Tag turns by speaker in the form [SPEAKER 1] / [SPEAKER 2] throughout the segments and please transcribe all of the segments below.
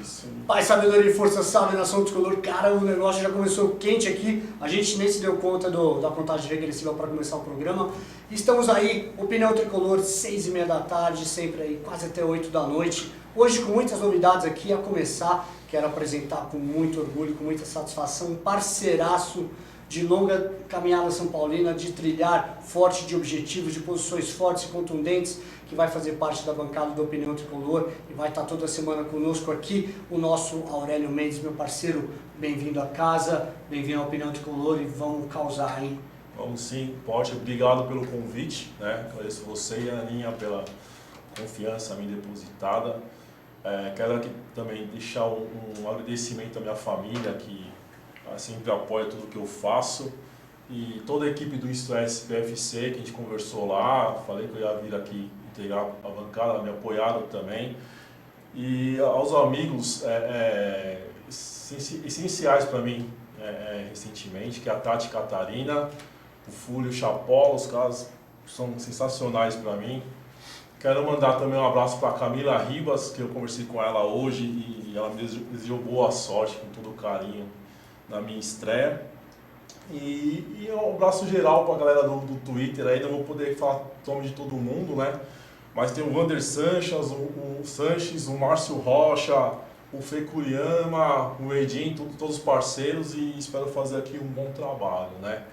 [SPEAKER 1] Isso.
[SPEAKER 2] Paz, sabedoria e força, salve, nação tricolor. Cara, o negócio já começou quente aqui. A gente nem se deu conta da contagem regressiva para começar o programa. Estamos aí, Opinião Tricolor, 6h30 da tarde, sempre aí, quase até 8 da noite. Hoje com muitas novidades aqui, a começar, quero apresentar com muito orgulho, com muita satisfação, um parceiraço de longa caminhada São Paulina, de trilhar forte, de objetivos, de posições fortes e contundentes, que vai fazer parte da bancada da Opinião Tricolor e vai estar toda semana conosco aqui, o nosso Aurélio Mendes, meu parceiro. Bem-vindo à casa, bem-vindo à Opinião Tricolor e vamos causar, hein?
[SPEAKER 1] Vamos sim, Pote, obrigado pelo convite, né? Agradeço você e a Aninha pela confiança a mim depositada. Quero aqui também deixar um agradecimento à minha família, que sempre apoia tudo que eu faço, e toda a equipe do Isto é SPFC, que a gente conversou lá, falei que eu ia vir aqui integrar a bancada, me apoiaram também, e aos amigos essenciais para mim recentemente, que é a Tati Catarina, o Fúlio Chapola, os caras são sensacionais para mim. Quero mandar também um abraço para a Camila Ribas, que eu conversei com ela hoje e ela me desejou boa sorte, com todo carinho, na minha estreia. E um abraço geral para a galera do Twitter, aí não vou poder falar o nome de todo mundo, né? Mas tem o Wander Sanches, o Márcio Rocha, o Fê Kuriyama, o Edinho, todos os parceiros, e espero fazer aqui um bom trabalho, né?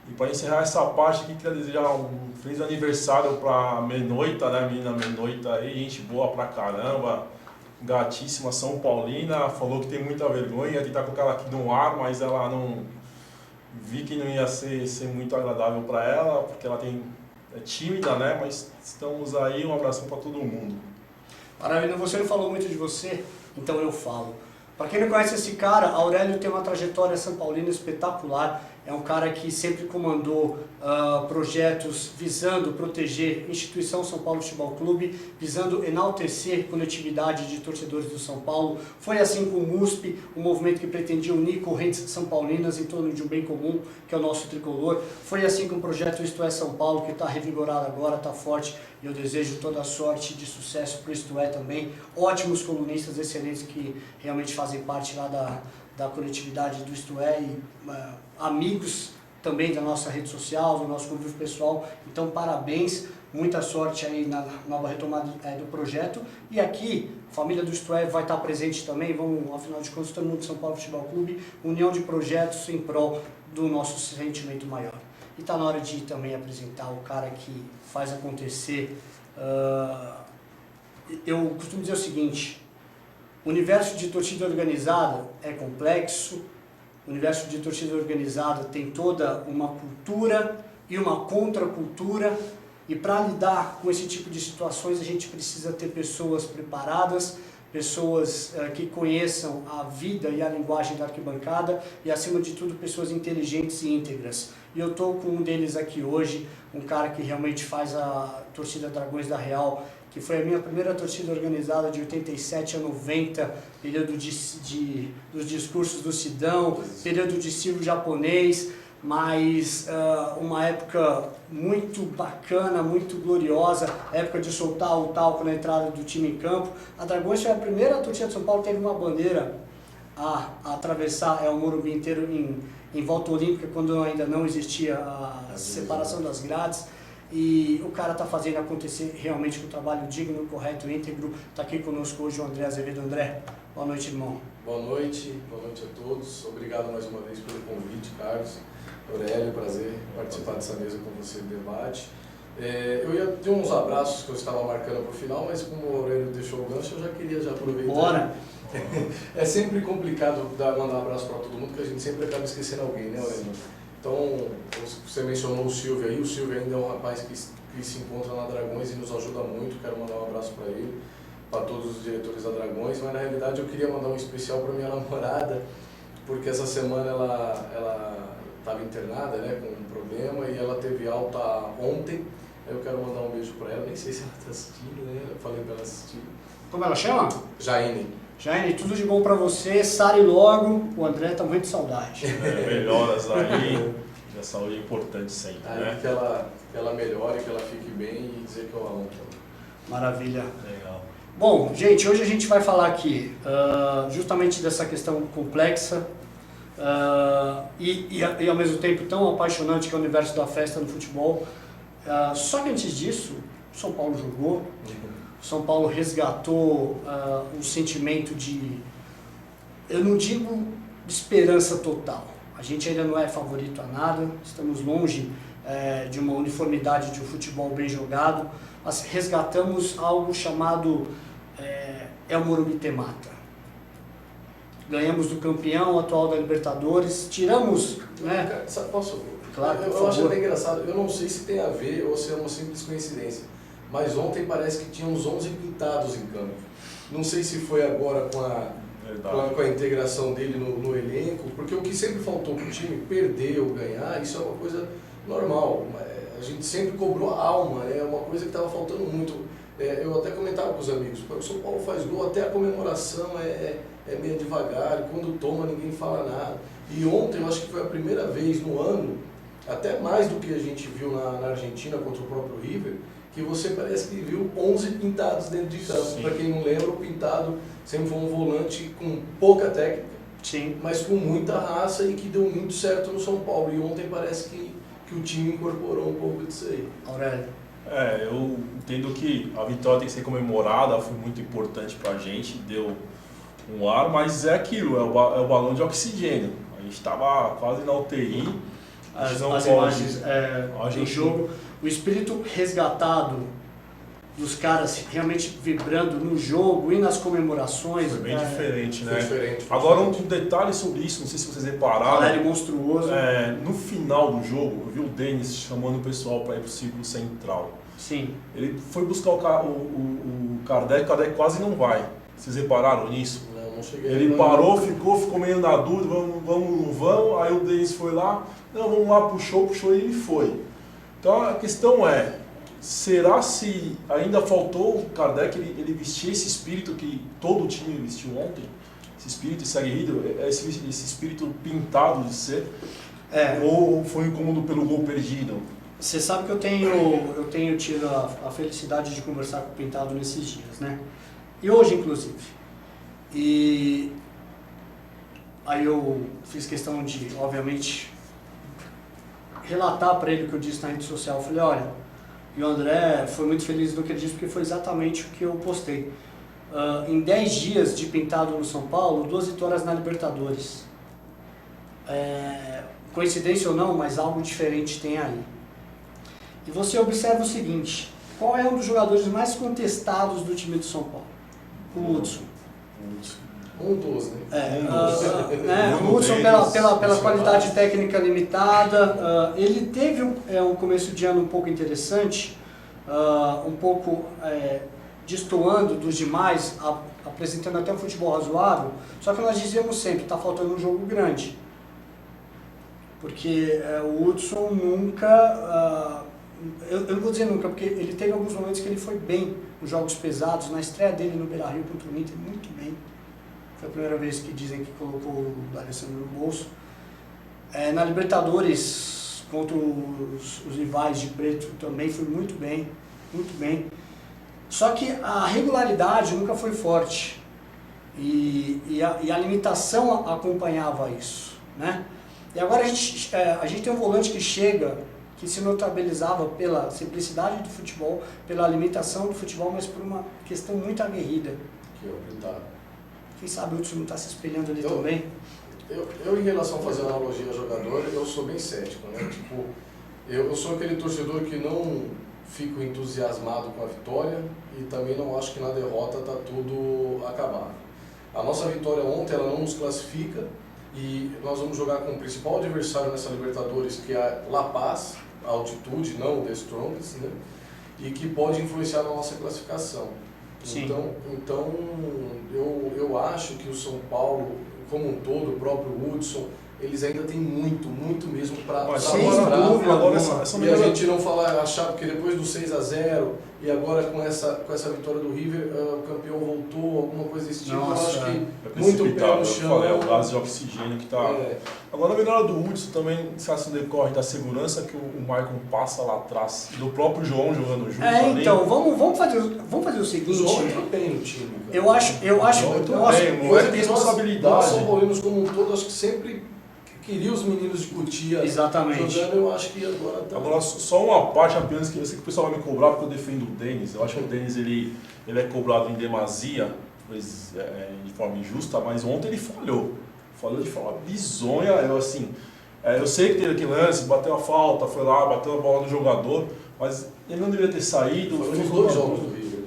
[SPEAKER 1] E para encerrar essa parte aqui, queria desejar um feliz aniversário para a Menoita, né? A menina Menoita aí, gente boa pra caramba, gatíssima São Paulina, falou que tem muita vergonha de estar com ela aqui no ar, mas ela não... Vi que não ia ser muito agradável para ela, porque ela é tímida, né? Mas estamos aí, um abração para todo mundo.
[SPEAKER 2] Maravilha, você não falou muito de você, então eu falo. Para quem não conhece esse cara, Aurélio tem uma trajetória São Paulina espetacular. É um cara que sempre comandou projetos visando proteger a instituição São Paulo Futebol Clube, visando enaltecer coletividade de torcedores do São Paulo. Foi assim com o MUSP, um movimento que pretendia unir correntes são paulinas em torno de um bem comum, que é o nosso tricolor. Foi assim com o projeto Isto é São Paulo, que está revigorado agora, está forte, e eu desejo toda a sorte de sucesso para o Isto é também. Ótimos colunistas excelentes que realmente fazem parte lá da coletividade do Isto é, e amigos também da nossa rede social, do nosso convívio pessoal. Então parabéns, muita sorte aí na nova retomada do projeto. E aqui, a família do Isto é vai estar presente também, vamos, afinal de contas, todo mundo do São Paulo Futebol Clube, união de projetos em prol do nosso sentimento maior. E está na hora de também apresentar o cara que faz acontecer. Eu costumo dizer o seguinte: o universo de torcida organizada é complexo, o universo de torcida organizada tem toda uma cultura e uma contracultura, e para lidar com esse tipo de situações a gente precisa ter pessoas preparadas, pessoas que conheçam a vida e a linguagem da arquibancada e, acima de tudo, pessoas inteligentes e íntegras. E eu estou com um deles aqui hoje, um cara que realmente faz a torcida Dragões da Real, que foi a minha primeira torcida organizada de 87 a 90, período dos discursos do Sidão, período de Silvio Japonês, mas uma época muito bacana, muito gloriosa, época de soltar o talco na entrada do time em campo. A Dragões foi a primeira torcida de São Paulo que teve uma bandeira a atravessar o Morumbi inteiro em volta olímpica, quando ainda não existia a separação das grades. E o cara está fazendo acontecer realmente com um trabalho digno, correto, íntegro. Está aqui conosco hoje o André Azevedo. André, boa noite, irmão.
[SPEAKER 3] Boa noite a todos. Obrigado mais uma vez pelo convite, Carlos. Aurélio, prazer participar dessa mesa com você de debate. Eu ia ter uns abraços que eu estava marcando para o final, mas como o Aurélio deixou o gancho, eu já queria aproveitar.
[SPEAKER 2] Bora!
[SPEAKER 3] É sempre complicado mandar um abraço para todo mundo, porque a gente sempre acaba esquecendo alguém, né, Aurélio? Então, você mencionou o Silvio aí, o Silvio ainda é um rapaz que se encontra na Dragões e nos ajuda muito, quero mandar um abraço para ele, para todos os diretores da Dragões, mas na realidade eu queria mandar um especial para minha namorada, porque essa semana ela estava internada, né, com um problema, e ela teve alta ontem. Eu quero mandar um beijo para ela, nem sei se ela está assistindo, né, eu falei para ela assistir.
[SPEAKER 2] Como ela chama?
[SPEAKER 3] Jaine.
[SPEAKER 2] Jaine, tudo de bom pra você, sare logo, o André tá muito de saudade.
[SPEAKER 1] Melhoras aí, a saúde é importante sempre,
[SPEAKER 3] Aí
[SPEAKER 1] né?
[SPEAKER 3] que ela melhore, que ela fique bem e dizer que eu amo ela.
[SPEAKER 2] Maravilha.
[SPEAKER 1] Legal.
[SPEAKER 2] Bom, gente, hoje a gente vai falar aqui justamente dessa questão complexa e ao mesmo tempo tão apaixonante que é o universo da festa no futebol. Só que antes disso, o São Paulo jogou, o São Paulo resgatou um sentimento de, eu não digo de esperança total, a gente ainda não é favorito a nada, estamos longe de uma uniformidade de um futebol bem jogado, mas resgatamos algo chamado El Morumbi Te Mata. Ganhamos do campeão atual da Libertadores, tiramos... né?
[SPEAKER 3] Cara, posso?
[SPEAKER 2] Claro,
[SPEAKER 3] eu acho até engraçado, eu não sei se tem a ver ou se é uma simples coincidência, mas ontem parece que tínhamos 11 pintados em campo. Não sei se foi agora com a integração dele no elenco, porque o que sempre faltou para o time perder ou ganhar, isso é uma coisa normal. A gente sempre cobrou a alma, é uma coisa que estava faltando muito. Eu até comentava com os amigos, o São Paulo faz gol, até a comemoração é meio devagar, e quando toma ninguém fala nada. E ontem eu acho que foi a primeira vez no ano, até mais do que a gente viu na Argentina contra o próprio River, que você parece que viu 11 pintados dentro de campo. Para quem não lembra, o Pintado sempre foi um volante com pouca técnica,
[SPEAKER 2] sim,
[SPEAKER 3] mas com muita raça e que deu muito certo no São Paulo. E ontem parece que o time incorporou um pouco disso aí.
[SPEAKER 2] Aurélio.
[SPEAKER 1] Eu entendo que a vitória tem que ser comemorada, foi muito importante pra gente, deu um ar, mas é aquilo, é o balão de oxigênio. A gente estava quase na UTI.
[SPEAKER 2] As imagens do jogo, o espírito resgatado dos caras realmente vibrando no jogo e nas comemorações.
[SPEAKER 1] Foi bem diferente, né?
[SPEAKER 3] Foi diferente.
[SPEAKER 1] Agora um detalhe sobre isso, não sei se vocês repararam.
[SPEAKER 2] Valério monstruoso.
[SPEAKER 1] No final do jogo, eu vi o Denis chamando o pessoal para ir pro círculo central.
[SPEAKER 2] Sim.
[SPEAKER 1] Ele foi buscar o Kardec quase não vai. Vocês repararam nisso?
[SPEAKER 3] Não cheguei.
[SPEAKER 1] Ele parou, ficou meio na dúvida, vamos, aí o Denis foi lá, não, vamos lá, puxou e ele foi. Então a questão é, será se ainda faltou o Kardec ele vestir esse espírito que todo o time vestiu ontem? Esse espírito, esse aguerrido, esse espírito pintado de ser? Ou foi incômodo pelo gol perdido?
[SPEAKER 2] Você sabe que eu tenho tido a felicidade de conversar com o Pintado nesses dias, né? E hoje, inclusive. E aí eu fiz questão de, obviamente, relatar para ele o que eu disse na rede social. Eu falei, olha, e o André foi muito feliz no que ele disse, porque foi exatamente o que eu postei. Em 10 dias de Pintado no São Paulo, 2 vitórias na Libertadores. Coincidência ou não, mas algo diferente tem aí. E você observa o seguinte, qual é um dos jogadores mais contestados do time do São Paulo? O Hudson.
[SPEAKER 3] Um dos, né?
[SPEAKER 2] O Hudson pela qualidade técnica limitada, ele teve um começo de ano um pouco interessante, um pouco destoando dos demais, apresentando até um futebol razoável, só que nós dizíamos sempre, está faltando um jogo grande. Porque o Hudson nunca... eu não vou dizer nunca, porque ele teve alguns momentos que ele foi bem nos jogos pesados, na estreia dele no Beira-Rio contra o Inter, muito bem. Foi a primeira vez que dizem que colocou o D'Alessandro no bolso. Na Libertadores, contra os rivais de preto, também foi muito bem, muito bem. Só que a regularidade nunca foi forte e a limitação acompanhava isso, né? E agora a gente tem um volante que chega, que se notabilizava pela simplicidade do futebol, pela limitação do futebol, mas por uma questão muito aguerrida.
[SPEAKER 3] Que é o Pintado.
[SPEAKER 2] Quem sabe o Hudson não está se espelhando ali também?
[SPEAKER 3] Eu, em relação a fazer analogia a jogador, eu sou bem cético, né? Tipo, eu sou aquele torcedor que não fico entusiasmado com a vitória e também não acho que na derrota está tudo acabado. A nossa vitória ontem, ela não nos classifica e nós vamos jogar com o principal adversário nessa Libertadores, que é La Paz, a altitude, não o The Strongest, né? E que pode influenciar na nossa classificação.
[SPEAKER 2] Sim.
[SPEAKER 3] Então eu acho que o São Paulo, como um todo, o próprio Hudson, eles ainda têm muito mesmo para mostrar.
[SPEAKER 1] Agora
[SPEAKER 3] E a gente não falar, achar, porque depois do 6-0, e agora com essa vitória do River, o campeão voltou, alguma coisa desse tipo.
[SPEAKER 2] Nossa,
[SPEAKER 3] eu acho que
[SPEAKER 1] É
[SPEAKER 3] muito pé
[SPEAKER 1] precipitado,
[SPEAKER 3] no
[SPEAKER 1] eu
[SPEAKER 3] chão.
[SPEAKER 1] falei, é o gás de oxigênio que tá...
[SPEAKER 3] É,
[SPEAKER 1] Agora, na melhora do Hudson também, se assim decorre da segurança que o Maicon passa lá atrás, do próprio João jogando junto ali.
[SPEAKER 2] Então, vamos fazer o
[SPEAKER 3] o
[SPEAKER 2] seguinte.
[SPEAKER 3] João entrou bem no time. Cara.
[SPEAKER 2] Eu acho,
[SPEAKER 1] João entrou
[SPEAKER 2] nossa,
[SPEAKER 1] bem, o
[SPEAKER 3] Coisa
[SPEAKER 1] moleque
[SPEAKER 3] que
[SPEAKER 1] tem
[SPEAKER 3] nós
[SPEAKER 1] responsabilidade.
[SPEAKER 3] São Paulinos como um todo, acho que sempre queria os meninos de Cotia
[SPEAKER 2] exatamente.
[SPEAKER 3] jogando, eu acho que agora tá...
[SPEAKER 1] Agora, só uma parte apenas que eu sei que o pessoal vai me cobrar porque eu defendo o Denis. Eu acho que o Denis ele é cobrado em demasia, talvez de forma injusta, mas ontem ele falhou. Falhou de forma bizonha. Eu sei que teve aquele lance, bateu a falta, foi lá, bateu a bola no jogador, mas ele não deveria ter saído.
[SPEAKER 3] Foi nos 2 jogos do River.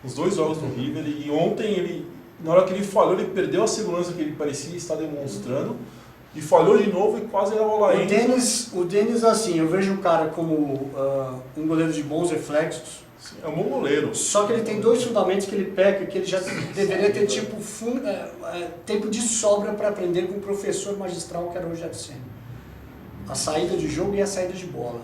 [SPEAKER 1] Os 2 jogos do River, e ontem na hora que ele falhou, ele perdeu a segurança que ele parecia estar demonstrando. E falhou de novo e quase a bola entra.
[SPEAKER 2] O Denis, assim, eu vejo um cara como um goleiro de bons reflexos.
[SPEAKER 1] Sim, é um bom goleiro.
[SPEAKER 2] Só que ele tem 2 fundamentos que ele peca, que ele já deveria ter tipo tempo de sobra para aprender com o professor magistral que era o Rogério Ceni. A saída de jogo e a saída de bola.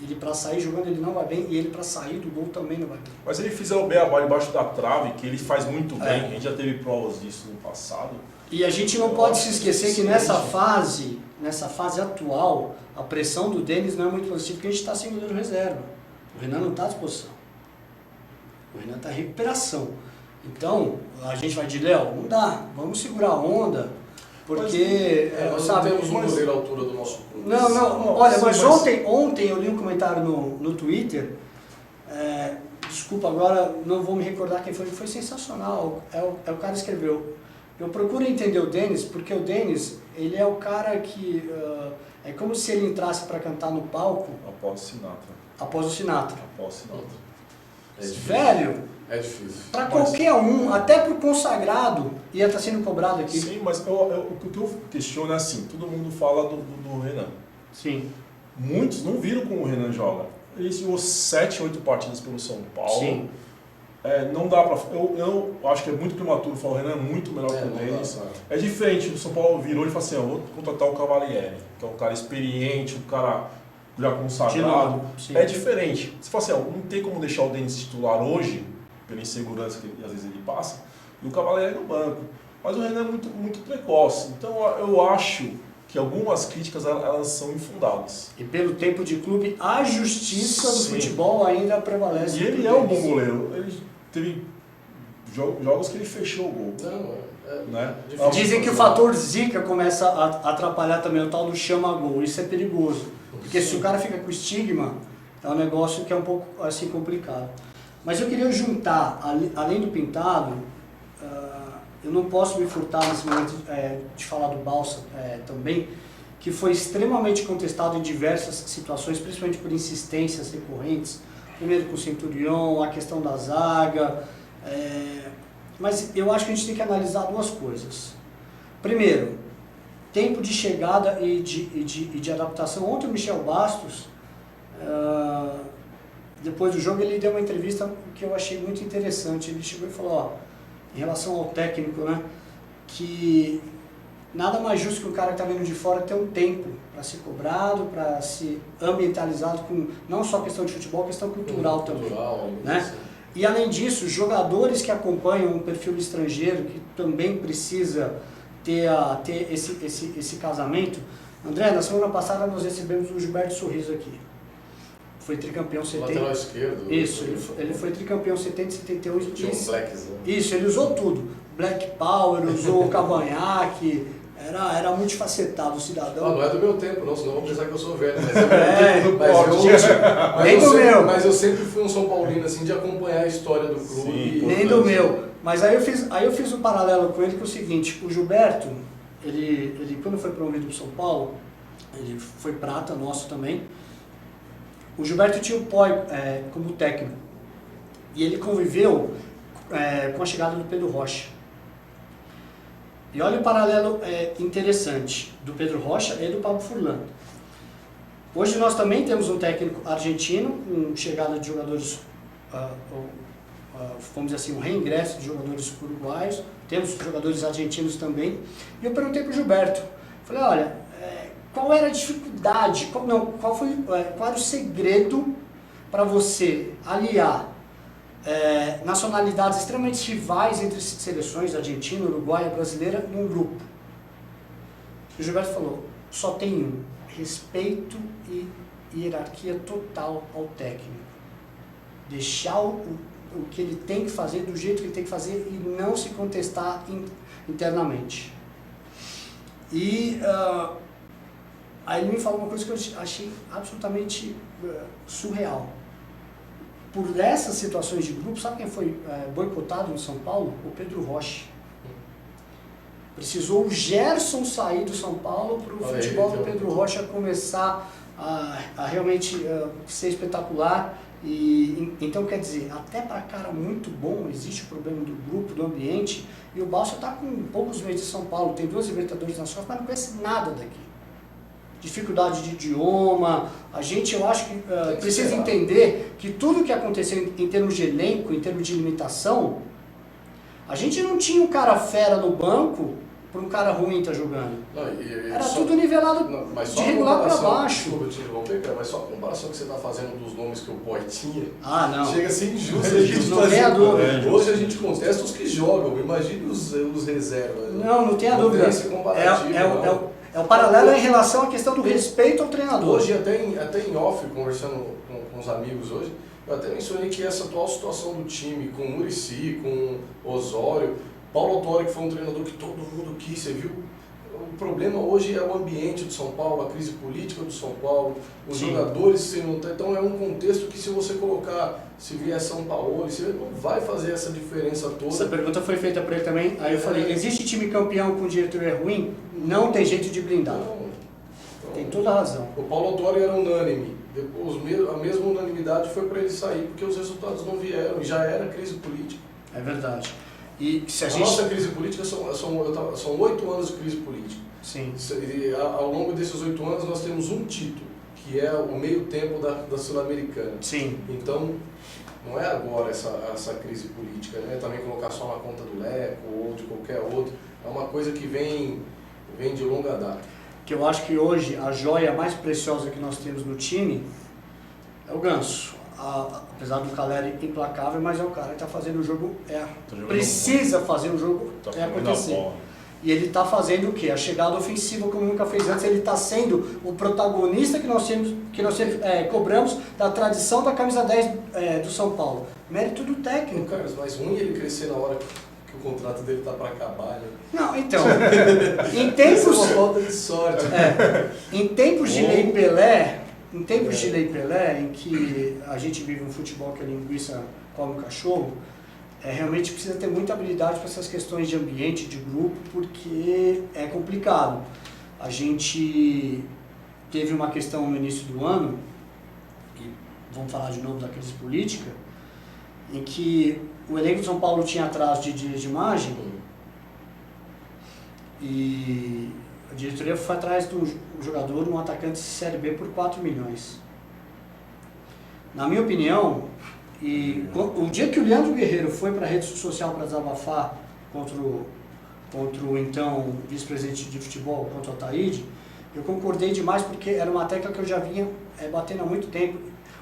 [SPEAKER 2] Ele para sair jogando ele não vai bem, e ele para sair do gol também não vai bem.
[SPEAKER 1] Mas se ele fizer o beabá embaixo da trave, que ele faz muito bem,
[SPEAKER 2] É.
[SPEAKER 1] a gente já teve provas disso no passado.
[SPEAKER 2] E a gente não pode se esquecer que nessa fase atual, a pressão do Denis não é muito positiva, porque a gente está sem goleiro reserva. O Renan não está à disposição. O Renan está em recuperação. Então, a gente vai de Léo, não dá, vamos segurar a onda, porque,
[SPEAKER 3] Nós
[SPEAKER 2] sabe...
[SPEAKER 3] não temos um goleiro à altura do nosso clube.
[SPEAKER 2] Não, olha,
[SPEAKER 1] sim,
[SPEAKER 2] mas
[SPEAKER 1] mas-
[SPEAKER 2] ontem eu li um comentário no Twitter, desculpa agora, não vou me recordar quem foi sensacional, o cara que escreveu. Eu procuro entender o Denis, porque o Denis, ele é o cara que, é como se ele entrasse para cantar no palco
[SPEAKER 1] Após o Sinatra.
[SPEAKER 2] após o Sinatra.
[SPEAKER 1] Após o Sinatra.
[SPEAKER 3] É difícil.
[SPEAKER 2] Velho,
[SPEAKER 3] É difícil.
[SPEAKER 2] para
[SPEAKER 1] Mas-
[SPEAKER 2] qualquer um, até pro consagrado, ia estar sendo cobrado aqui.
[SPEAKER 1] Sim, mas o que eu questiono é assim, todo mundo fala do Renan.
[SPEAKER 2] Sim.
[SPEAKER 1] Muitos não viram como o Renan joga. Ele jogou 7, 8 partidas pelo São Paulo.
[SPEAKER 2] Sim.
[SPEAKER 1] Não dá pra... Eu acho que é muito prematuro falar o Renan é muito melhor que o
[SPEAKER 3] não dá,
[SPEAKER 1] Denis.
[SPEAKER 3] cara.
[SPEAKER 1] É diferente, o São Paulo virou e falou assim, eu vou contratar o Cavalieri, que é um cara experiente, um cara já consagrado.
[SPEAKER 2] Sim.
[SPEAKER 1] É diferente. Você fala assim, não tem como deixar o Denis titular hoje, pela insegurança que às vezes ele passa, e o Cavalieri no banco. Mas o Renan é muito, muito precoce. Então eu acho que algumas críticas elas são infundadas.
[SPEAKER 2] E pelo tempo de clube, a justiça do
[SPEAKER 1] Sim.
[SPEAKER 2] futebol ainda prevalece.
[SPEAKER 1] E ele é um bom goleiro. Ele teve jogos que ele fechou o gol.
[SPEAKER 3] Não,
[SPEAKER 1] Né?
[SPEAKER 3] difícil.
[SPEAKER 2] Dizem que o fator zica começa a atrapalhar também o tal do chama-gol. Isso é perigoso. Porque se o cara fica com estigma, é um negócio que é um pouco assim complicado. Mas eu queria juntar, além do Pintado, eu não posso me furtar nesse momento de falar do Balsa também, que foi extremamente contestado em diversas situações, principalmente por insistências recorrentes. Primeiro com o Centurion, a questão da zaga. Mas eu acho que a gente tem que analisar 2 coisas. Primeiro, tempo de chegada e de adaptação. Ontem o Michel Bastos, depois do jogo, ele deu uma entrevista que eu achei muito interessante. Ele chegou e falou, em relação ao técnico, né, que nada mais justo que o cara que está vindo de fora ter um tempo para ser cobrado, para ser ambientalizado com não só questão de futebol, questão cultural também.
[SPEAKER 3] Cultural,
[SPEAKER 2] Né? E além disso, jogadores que acompanham um perfil estrangeiro, que também precisa ter esse casamento. André, na semana passada nós recebemos o Gilberto Sorriso aqui. Foi tricampeão 70.
[SPEAKER 3] Lateral esquerdo.
[SPEAKER 2] Isso, ele foi tricampeão 70 e 71.
[SPEAKER 3] Tinha um Blacks, né?
[SPEAKER 2] Isso, ele usou tudo. Black Power, usou cavanhaque, era multifacetado o cidadão.
[SPEAKER 3] Não é do meu tempo, não, senão vão pensar que eu sou velho. Mas eu sempre fui um São Paulino, assim, de acompanhar a história do clube.
[SPEAKER 1] Sim,
[SPEAKER 2] Nem do meu. Mas aí eu fiz um paralelo com ele, que é o seguinte, o Gilberto, ele quando foi promovido para São Paulo, ele foi prata nosso também. O Gilberto tinha o Poi como técnico. E ele conviveu com a chegada do Pedro Rocha. E olha o paralelo interessante do Pedro Rocha e do Pablo Furlan. Hoje nós também temos um técnico argentino, com chegada de jogadores, vamos dizer assim, um reingresso de jogadores uruguaios, temos jogadores argentinos também. E eu perguntei para o Gilberto, falei, olha, qual era a dificuldade, qual era o segredo para você aliar nacionalidades extremamente rivais entre seleções, argentina, uruguaia, brasileira, num grupo. O Gilberto falou, só tem um, respeito e hierarquia total ao técnico. Deixar o que ele tem que fazer do jeito que ele tem que fazer e não se contestar internamente. E aí ele me falou uma coisa que eu achei absolutamente surreal. Por essas situações de grupo, sabe quem foi boicotado no São Paulo? O Pedro Rocha. Precisou o Gerson sair do São Paulo para o futebol do Pedro Rocha começar a realmente ser espetacular. E então, quer dizer, até para cara muito bom existe o problema do grupo, do ambiente, e o Balsa está com poucos meses de São Paulo, tem 2 Libertadores nacionais, mas não conhece nada daqui. Dificuldade de idioma, a gente, eu acho que precisa entender que tudo que aconteceu em termos de elenco, em termos de limitação, a gente não tinha um cara fera no banco para um cara ruim estar jogando.
[SPEAKER 3] Não,
[SPEAKER 2] era tudo nivelado de regular para baixo.
[SPEAKER 3] Desculpa te interromper, cara, mas só a comparação que você está fazendo dos nomes que o Boy tinha,
[SPEAKER 2] não.
[SPEAKER 3] chega a ser injusto.
[SPEAKER 2] Não tem a dúvida.
[SPEAKER 3] Hoje a gente contesta os que jogam, imagine os reservas.
[SPEAKER 2] Não tem a dúvida. É o paralelo em relação à questão do respeito ao treinador.
[SPEAKER 3] Hoje, até em off, conversando com os amigos hoje, eu até mencionei que essa atual situação do time, com o Muricy, com o Osório, Paulo Autori, que foi um treinador que todo mundo quis, você viu? O problema hoje é o ambiente do São Paulo, a crise política do São Paulo, os jogadores sem montar. Então é um contexto que, se você colocar, se vier São Paulo, você não vai fazer essa diferença toda.
[SPEAKER 2] Essa pergunta foi feita para ele também. Aí eu falei, existe time campeão com diretoria ruim? Não tem jeito de blindar.
[SPEAKER 3] Então,
[SPEAKER 2] tem toda a razão.
[SPEAKER 3] O Paulo Autori era unânime. Depois, a mesma unanimidade foi para ele sair, porque os resultados não vieram, e já era crise política.
[SPEAKER 2] É verdade. E se a
[SPEAKER 3] nossa crise política são 8 anos de crise política.
[SPEAKER 2] Sim.
[SPEAKER 3] E ao longo desses 8 anos nós temos um título, que é o meio tempo da Sul-Americana.
[SPEAKER 2] Sim.
[SPEAKER 3] Então, não é agora essa crise política, né? Também colocar só na conta do Leco ou de qualquer outro. É uma coisa que vem de longa data.
[SPEAKER 2] Que eu acho que hoje a joia mais preciosa que nós temos no time é o Ganso. Apesar do Caleri implacável, mas é o cara que está fazendo o jogo, precisa fazer o jogo acontecer. E ele está fazendo o quê? A chegada ofensiva como nunca fez antes, ele está sendo o protagonista que nós sempre cobramos da tradição da camisa 10 do São Paulo. Mérito do técnico.
[SPEAKER 3] Carlos, mas ruim ele crescer na hora que o contrato dele está para acabar, né?
[SPEAKER 2] Não, então, em tempos...
[SPEAKER 3] Isso é uma falta de sorte.
[SPEAKER 2] Em tempos de Lei Pelé, em que a gente vive um futebol que a linguiça come o cachorro, realmente precisa ter muita habilidade para essas questões de ambiente, de grupo, porque é complicado. A gente teve uma questão no início do ano, e vamos falar de novo da crise política, em que o elenco de São Paulo tinha atraso de dias de imagem, e a diretoria foi atrás de um jogador, um atacante de Série B por 4 milhões. Na minha opinião, o dia que o Leandro Guerreiro foi para a rede social para desabafar contra o então vice-presidente de futebol, contra o Ataíde, eu concordei demais, porque era uma tecla que eu já vinha batendo há muito tempo.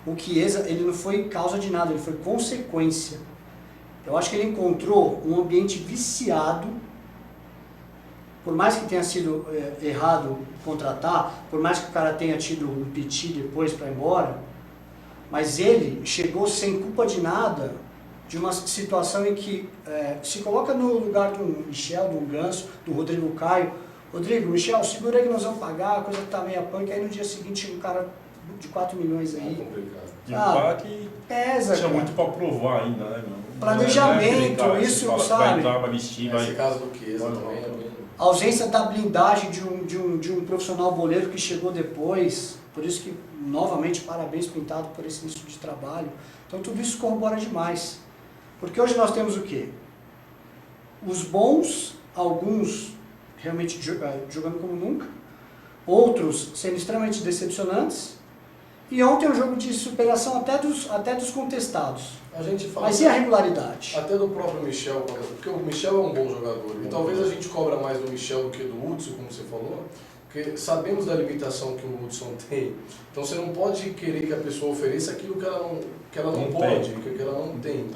[SPEAKER 2] O Chiesa, ele não foi causa de nada, ele foi consequência. Eu acho que ele encontrou um ambiente viciado. Por mais que tenha sido errado contratar, por mais que o cara tenha tido um piti depois para ir embora, mas ele chegou sem culpa de nada, de uma situação em que se coloca no lugar do Michel, do Ganso, do Rodrigo Caio. Rodrigo, Michel, segura aí que nós vamos pagar, a coisa tá meio punk, aí no dia seguinte chega um cara de 4 milhões aí.
[SPEAKER 3] É complicado.
[SPEAKER 1] E o cara que
[SPEAKER 2] pesa,
[SPEAKER 1] tinha
[SPEAKER 2] cara.
[SPEAKER 1] muito para provar ainda, né, meu?
[SPEAKER 2] Planejamento,
[SPEAKER 1] Não é
[SPEAKER 2] isso,
[SPEAKER 1] que
[SPEAKER 2] sabe?
[SPEAKER 1] vai entrar, vai vestir,
[SPEAKER 3] Esse
[SPEAKER 1] vai...
[SPEAKER 3] caso do Chiesa também é bem...
[SPEAKER 2] A ausência da blindagem de um profissional boleiro que chegou depois, por isso que, novamente, parabéns Pintado por esse início de trabalho. Então tudo isso corrobora demais. Porque hoje nós temos o quê? Os bons, alguns realmente jogando como nunca, outros sendo extremamente decepcionantes, e ontem um jogo de superação até dos contestados.
[SPEAKER 3] A gente fala
[SPEAKER 2] Mas e a regularidade?
[SPEAKER 3] até do próprio Michel, porque o Michel é um bom jogador, e talvez a gente cobra mais do Michel do que do Hudson, como você falou, Porque sabemos da limitação que o Hudson tem, então você não pode querer que a pessoa ofereça aquilo que ela não pode, que ela não tem.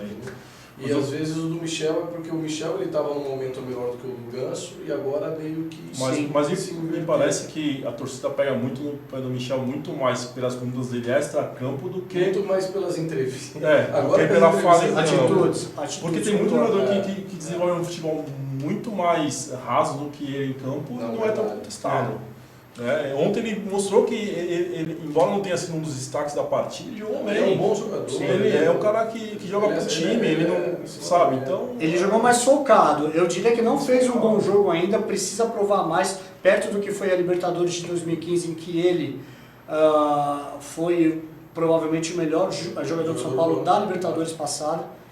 [SPEAKER 3] E às vezes o do Michel é porque o Michel ele estava num momento melhor do que o do Ganso e agora meio que...
[SPEAKER 1] Mas me parece que a torcida pega muito no pé do Michel, muito mais pelas condutas dele extra-campo do que...
[SPEAKER 3] Muito mais pelas entrevistas.
[SPEAKER 1] Agora pela fala em
[SPEAKER 2] atitudes.
[SPEAKER 1] Porque tem muito jogador que desenvolve um futebol muito mais raso do que ele em campo e não é tão contestado. Ontem ele mostrou que, ele, embora não tenha sido um dos destaques da partida, ele jogou bem.
[SPEAKER 3] Ele é um bom jogador.
[SPEAKER 1] Sim, ele é um cara que joga pro time, ele não sabe, então...
[SPEAKER 2] Ele jogou mais focado. Eu diria que não fez um bom jogo ainda, precisa provar mais, perto do que foi a Libertadores de 2015, em que ele foi provavelmente o melhor jogador do São Paulo da Libertadores passada.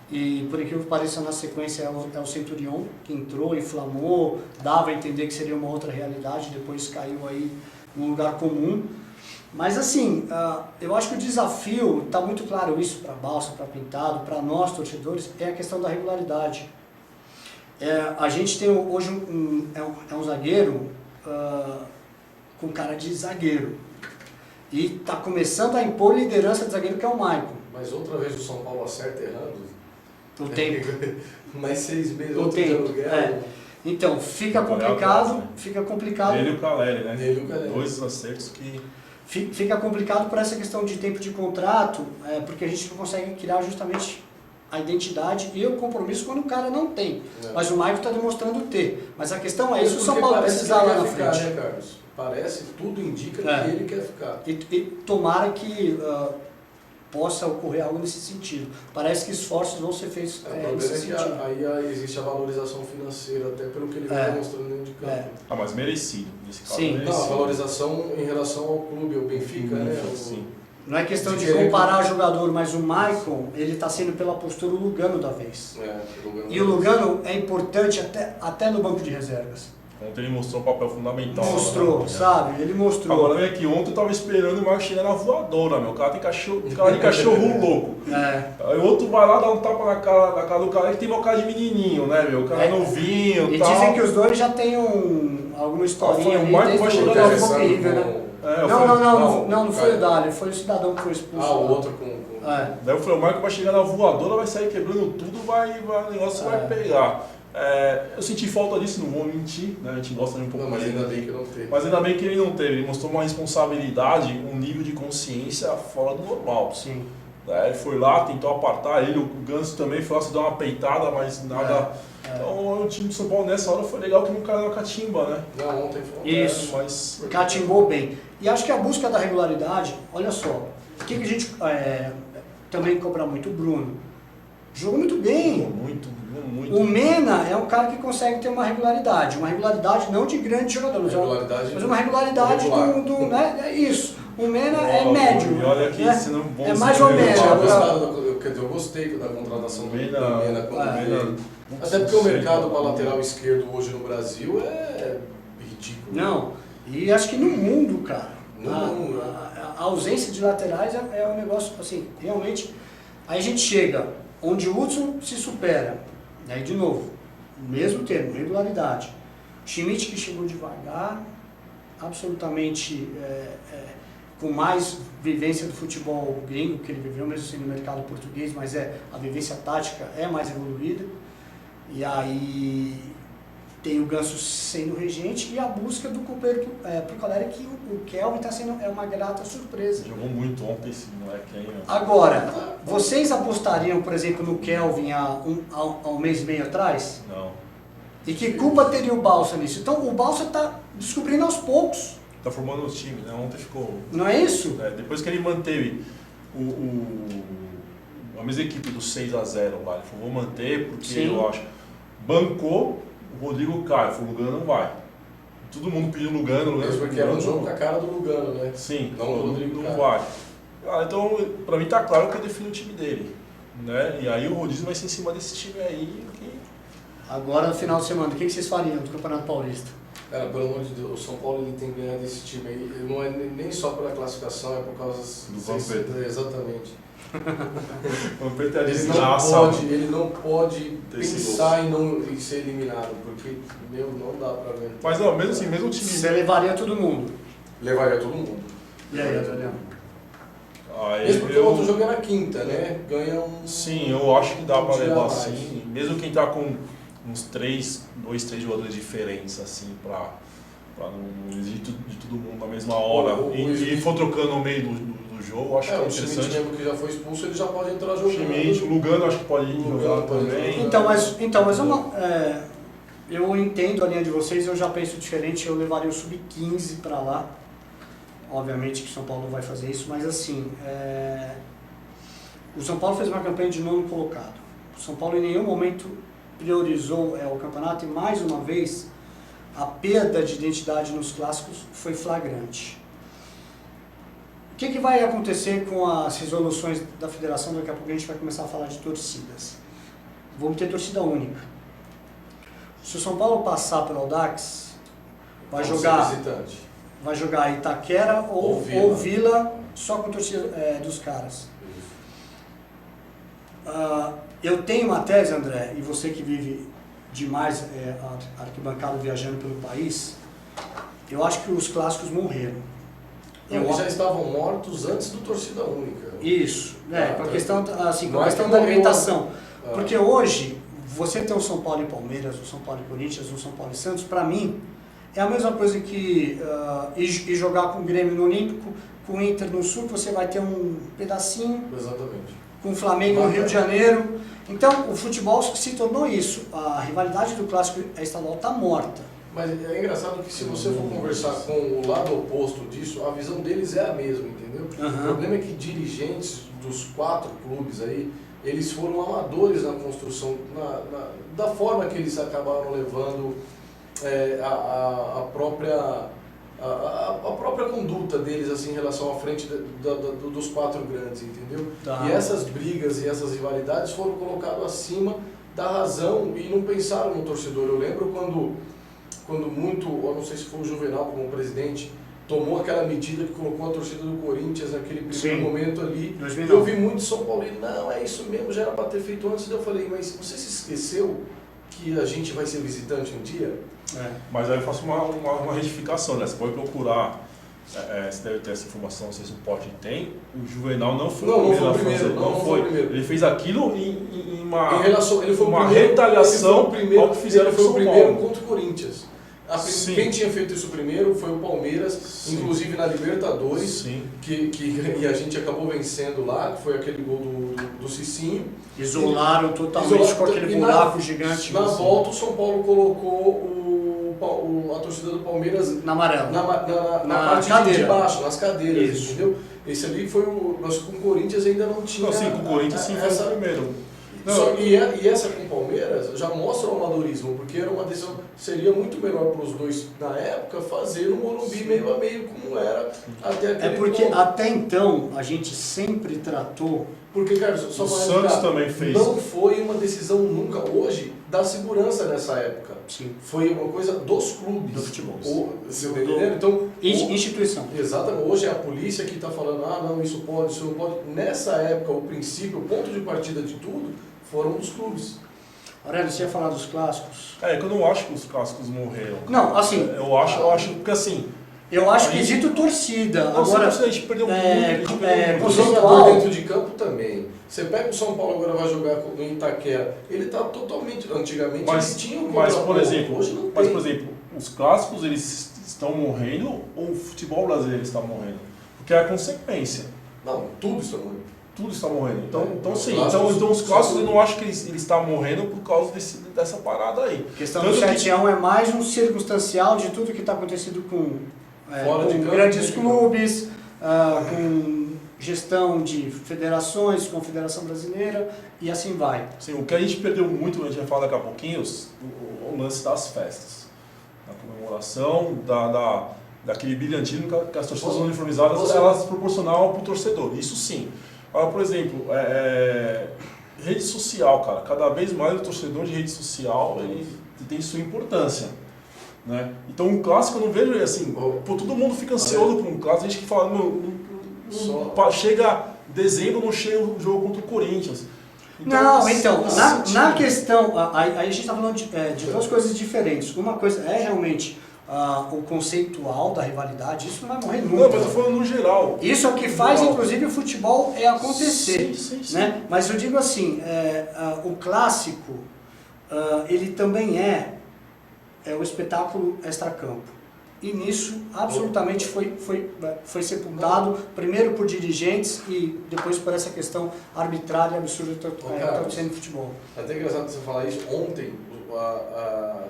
[SPEAKER 2] E por incrível que pareça, na sequência é o Centurion, que entrou, inflamou, dava a entender que seria uma outra realidade, depois caiu aí num lugar comum. Mas assim, eu acho que o desafio, está muito claro isso para Balsa, para Pintado, para nós torcedores, é a questão da regularidade. A gente tem hoje um zagueiro com cara de zagueiro. E está começando a impor liderança de zagueiro, que é o Maicon.
[SPEAKER 3] Mas outra vez o São Paulo acerta errando.
[SPEAKER 2] O tempo.
[SPEAKER 3] Mais 6 meses,
[SPEAKER 2] o tempo. Então, fica complicado.
[SPEAKER 1] Ele e o Caleri, né?
[SPEAKER 3] Ele e o Caleri.
[SPEAKER 1] 2 acertos que...
[SPEAKER 2] Fica complicado por essa questão de tempo de contrato, porque a gente não consegue criar justamente a identidade e o compromisso quando o cara não tem. Mas o Maicon está demonstrando ter. Mas a questão é isso, o São Paulo precisar lá na frente.
[SPEAKER 3] Né, Carlos? Parece, tudo indica que ele quer ficar.
[SPEAKER 2] E tomara que possa ocorrer algo nesse sentido. Parece que esforços vão ser feitos nesse sentido.
[SPEAKER 3] Aí existe a valorização financeira, até pelo que ele vem demonstrando dentro de campo.
[SPEAKER 1] Mas merecido, nesse caso.
[SPEAKER 2] Sim.
[SPEAKER 3] Não, a valorização em relação ao clube, ao Benfica, né?
[SPEAKER 1] Sim.
[SPEAKER 2] Não é questão de comparar o jogador, mas o Maicon, ele está sendo pela postura o Lugano da vez. E o Lugano é importante até no banco de reservas.
[SPEAKER 1] Ontem ele mostrou um papel fundamental.
[SPEAKER 2] Mostrou, sabe? Ele mostrou.
[SPEAKER 1] Agora vem aqui, ontem eu tava esperando o Marcos chegar na voadora, meu. O cara tem cachorro louco. Aí o outro vai lá, dá um tapa na cara do cara que tem uma cara de menininho, né, meu? O cara novinho e tal.
[SPEAKER 2] Dizem que os dois já têm alguma historinha ali.
[SPEAKER 1] O Marcos vai chegar na
[SPEAKER 2] voadora. Não foi o Dali, foi o cidadão que foi expulso.
[SPEAKER 3] O outro com...
[SPEAKER 1] Daí eu falei, o Marcos vai chegar na voadora, vai sair quebrando tudo, o negócio vai pegar. Eu senti falta disso, não vou mentir, né? A gente gosta de um pouco
[SPEAKER 3] mais.
[SPEAKER 1] Mas
[SPEAKER 3] ainda bem que não teve.
[SPEAKER 1] Mas ainda bem que ele não teve, ele mostrou uma responsabilidade, um nível de consciência fora do normal.
[SPEAKER 2] Sim.
[SPEAKER 1] Ele foi lá, tentou apartar ele, o Ganso também foi lá se dar uma peitada, mas nada. Então o time do São Paulo nessa hora foi legal que não caiu na catimba, né?
[SPEAKER 3] Não, ontem foi.
[SPEAKER 2] Isso,
[SPEAKER 1] mas...
[SPEAKER 2] catimbou bem. E acho que a busca da regularidade, olha só, o que a gente também cobra muito? O Bruno. Jogou muito bem.
[SPEAKER 1] Muito.
[SPEAKER 2] O Mena é um cara que consegue ter uma regularidade não de grande jogador, mas uma regularidade né? É isso. O Mena é médio.
[SPEAKER 1] E olha aqui,
[SPEAKER 2] é mais ou menos.
[SPEAKER 3] Eu gostei da contratação do Mena. Até porque o mercado para lateral esquerdo hoje no Brasil é ridículo.
[SPEAKER 2] Não, e acho que no mundo, cara, a ausência de laterais é um negócio assim, realmente. Aí a gente chega onde o Hudson se supera. Aí, de novo, o mesmo termo, regularidade. Schmidt que chegou devagar, absolutamente com mais vivência do futebol gringo que ele viveu, mesmo sendo no mercado português, mas a vivência tática é mais evoluída. E aí tem o Ganso sendo regente e a busca do companheiro pro Caleri, que o Kelvin está sendo uma grata surpresa.
[SPEAKER 1] Jogou muito ontem esse moleque aí, né?
[SPEAKER 2] Agora, vocês apostariam, por exemplo, no Kelvin há um mês e meio atrás?
[SPEAKER 1] Não.
[SPEAKER 2] E que culpa teria o Balsa nisso? Então o Balsa está descobrindo aos poucos.
[SPEAKER 1] Tá formando os times, né? Ontem ficou...
[SPEAKER 2] Não é isso?
[SPEAKER 1] Depois que ele manteve a mesma equipe do 6-0 lá, ele falou, vou manter porque eu acho... Bancou o Rodrigo Caio, falou, Lugano não vai. Todo mundo pediu Lugano.
[SPEAKER 3] Mesmo porque era um jogo com a cara do Lugano, né?
[SPEAKER 1] Sim,
[SPEAKER 3] não o Rodrigo
[SPEAKER 1] não vai. Então, pra mim tá claro que eu defino o time dele. Né? E aí o rodízio vai ser em cima desse time aí.
[SPEAKER 2] Agora, no final de semana, o que vocês fariam do Campeonato Paulista?
[SPEAKER 3] Cara, pelo amor de Deus, o São Paulo ele tem que ganhar desse time aí. Não é nem só pela classificação, é por causa
[SPEAKER 1] do Vampeta.
[SPEAKER 3] Exatamente.
[SPEAKER 1] O Vampeta é desgraça.
[SPEAKER 3] Ele não pode pensar em ser eliminado, porque, não dá pra ver.
[SPEAKER 1] Mas não, mesmo assim, mesmo o time...
[SPEAKER 2] Você levaria todo mundo.
[SPEAKER 3] Levaria todo mundo.
[SPEAKER 2] E aí, Adriano?
[SPEAKER 3] Mesmo porque o outro jogo é na quinta, né? Ganha um...
[SPEAKER 1] Sim, eu acho que dá pra
[SPEAKER 3] dia
[SPEAKER 1] levar
[SPEAKER 3] a mais.
[SPEAKER 1] assim. Mesmo quem tá com uns 2, 3 jogadores diferentes, assim, pra não exigir de todo mundo na mesma hora. E for trocando no meio do jogo, acho que é
[SPEAKER 3] o
[SPEAKER 1] interessante.
[SPEAKER 3] Schmidt mesmo que já foi expulso, ele já pode entrar
[SPEAKER 1] O
[SPEAKER 3] jogando.
[SPEAKER 1] Schmidt, o Lugano acho que pode ir jogar também.
[SPEAKER 2] Então, mas eu entendo a linha de vocês, eu já penso diferente, eu levaria o Sub-15 para lá. Obviamente que o São Paulo vai fazer isso, mas assim, o São Paulo fez uma campanha de nono colocado. O São Paulo em nenhum momento priorizou o campeonato e mais uma vez a perda de identidade nos clássicos foi flagrante. O que vai acontecer com as resoluções da federação? Daqui a pouco a gente vai começar a falar de torcidas. Vamos ter torcida única. Se o São Paulo passar pelo Audax, vai jogar Itaquera ou Vila só com torcida dos caras. Eu tenho uma tese, André, e você que vive demais arquibancada viajando pelo país, eu acho que os clássicos morreram.
[SPEAKER 3] Eles já estavam mortos antes do torcida única.
[SPEAKER 2] Isso, com a questão, assim, com a
[SPEAKER 3] Mas
[SPEAKER 2] questão da alimentação. Porque hoje, você tem o São Paulo e Palmeiras, o São Paulo e Corinthians, o São Paulo e Santos, para mim, é a mesma coisa que ir jogar com o Grêmio no Olímpico, com o Inter no Sul, você vai ter um pedacinho.
[SPEAKER 3] Exatamente.
[SPEAKER 2] Com o Flamengo no Rio de Janeiro. Então, o futebol se tornou isso. A rivalidade do clássico estadual está morta.
[SPEAKER 3] Mas é engraçado que se você for conversar com o lado oposto disso, a visão deles é a mesma, entendeu? O problema é que dirigentes dos 4 clubes aí, eles foram amadores na construção, da forma que eles acabaram levando a própria conduta deles assim, em relação à frente dos 4 grandes, entendeu?
[SPEAKER 2] Tá.
[SPEAKER 3] E essas brigas e essas rivalidades foram colocadas acima da razão e não pensaram no torcedor. Eu lembro quando muito, eu não sei se foi o Juvenal como presidente, tomou aquela medida que colocou a torcida do Corinthians naquele primeiro momento ali.
[SPEAKER 2] 2009.
[SPEAKER 3] Eu vi muito São Paulo, não, é isso mesmo, já era para ter feito antes. Eu falei, mas você se esqueceu que a gente vai ser visitante um dia?
[SPEAKER 1] Mas aí eu faço uma retificação, né? Você pode procurar, você deve ter essa informação, não sei se o Pote tem, o Juvenal não foi o primeiro. Não foi. Ele fez aquilo em uma retaliação ao que fizeram com o São Paulo.
[SPEAKER 3] Ele foi o primeiro contra o Corinthians. Quem tinha feito isso primeiro foi o Palmeiras, sim, inclusive na Libertadores,
[SPEAKER 1] sim,
[SPEAKER 3] e a gente acabou vencendo lá, que foi aquele gol do Cicinho.
[SPEAKER 2] Isolaram totalmente com aquele buraco gigante.
[SPEAKER 3] Na volta o São Paulo colocou a torcida do Palmeiras
[SPEAKER 2] na amarela,
[SPEAKER 3] na parte de baixo, nas cadeiras, isso, entendeu? Esse ali foi nós com o Corinthians ainda não tinha.
[SPEAKER 1] Não, sim, com o Corinthians sim foi o primeiro.
[SPEAKER 3] E essa com o Palmeiras já mostra o amadorismo, porque era uma decisão, seria muito melhor para os dois na época fazer um Morumbi meio a meio como era até aquele
[SPEAKER 2] porque
[SPEAKER 3] ponto.
[SPEAKER 2] Até então a gente sempre tratou.
[SPEAKER 3] Porque, cara, só
[SPEAKER 1] o Santos também fez.
[SPEAKER 3] Não foi uma decisão nunca hoje da segurança nessa época.
[SPEAKER 2] Sim.
[SPEAKER 3] Foi uma coisa dos clubes.
[SPEAKER 2] Do futebol.
[SPEAKER 3] Você tá entendendo? Então,
[SPEAKER 2] instituição.
[SPEAKER 3] Exatamente. Hoje é a polícia que está falando, não, isso pode, isso não pode. Nessa época, o princípio, o ponto de partida de tudo foram dos clubes.
[SPEAKER 2] Aurélio, você ia falar dos clássicos?
[SPEAKER 1] Que eu não acho que os clássicos morreram.
[SPEAKER 2] Não, assim...
[SPEAKER 1] Eu acho porque assim...
[SPEAKER 2] Eu acho que dito torcida.
[SPEAKER 1] Não, agora, a gente perdeu muito.
[SPEAKER 3] Conceitual dentro de campo também. Você pega o São Paulo agora vai jogar no Itaquera, ele está totalmente... Antigamente ele tinha um
[SPEAKER 1] por exemplo, hoje não tem. Por exemplo, os clássicos eles estão morrendo ou o futebol brasileiro está morrendo? Porque é a consequência.
[SPEAKER 3] Não, tudo está morrendo.
[SPEAKER 1] Tudo está morrendo. Então os clássicos eu não acho que ele está morrendo por causa dessa parada aí.
[SPEAKER 2] A questão do 7-1 é mais um circunstancial de tudo que está acontecendo com grandes clubes, com gestão de federações, com a Federação Brasileira e assim vai.
[SPEAKER 1] Sim, o que a gente perdeu muito, a gente vai falar daqui a pouquinho, o lance das festas. A comemoração daquele brilhantismo que as torcidas uniformizadas elas proporcionavam para o torcedor. Isso sim. Agora, por exemplo, rede social, cara. Cada vez mais o torcedor de rede social ele tem sua importância. Né? Então um clássico eu não vejo assim, pô, todo mundo fica ansioso por um clássico, a gente que fala, chega dezembro, não chega o jogo contra o Corinthians.
[SPEAKER 2] Então, na questão, aí a gente está falando de duas coisas diferentes. Uma coisa é realmente o conceitual da rivalidade, isso não vai morrer nunca.
[SPEAKER 1] Não, mas eu tô falando no geral.
[SPEAKER 2] Isso é o que faz, inclusive, o futebol acontecer.
[SPEAKER 1] Sim.
[SPEAKER 2] Né? Mas eu digo assim, o clássico, ele também é o espetáculo extracampo. E nisso, absolutamente, foi sepultado, primeiro por dirigentes e depois por essa questão arbitrária e absurda que está acontecendo no futebol.
[SPEAKER 3] É até engraçado você falar isso. Ontem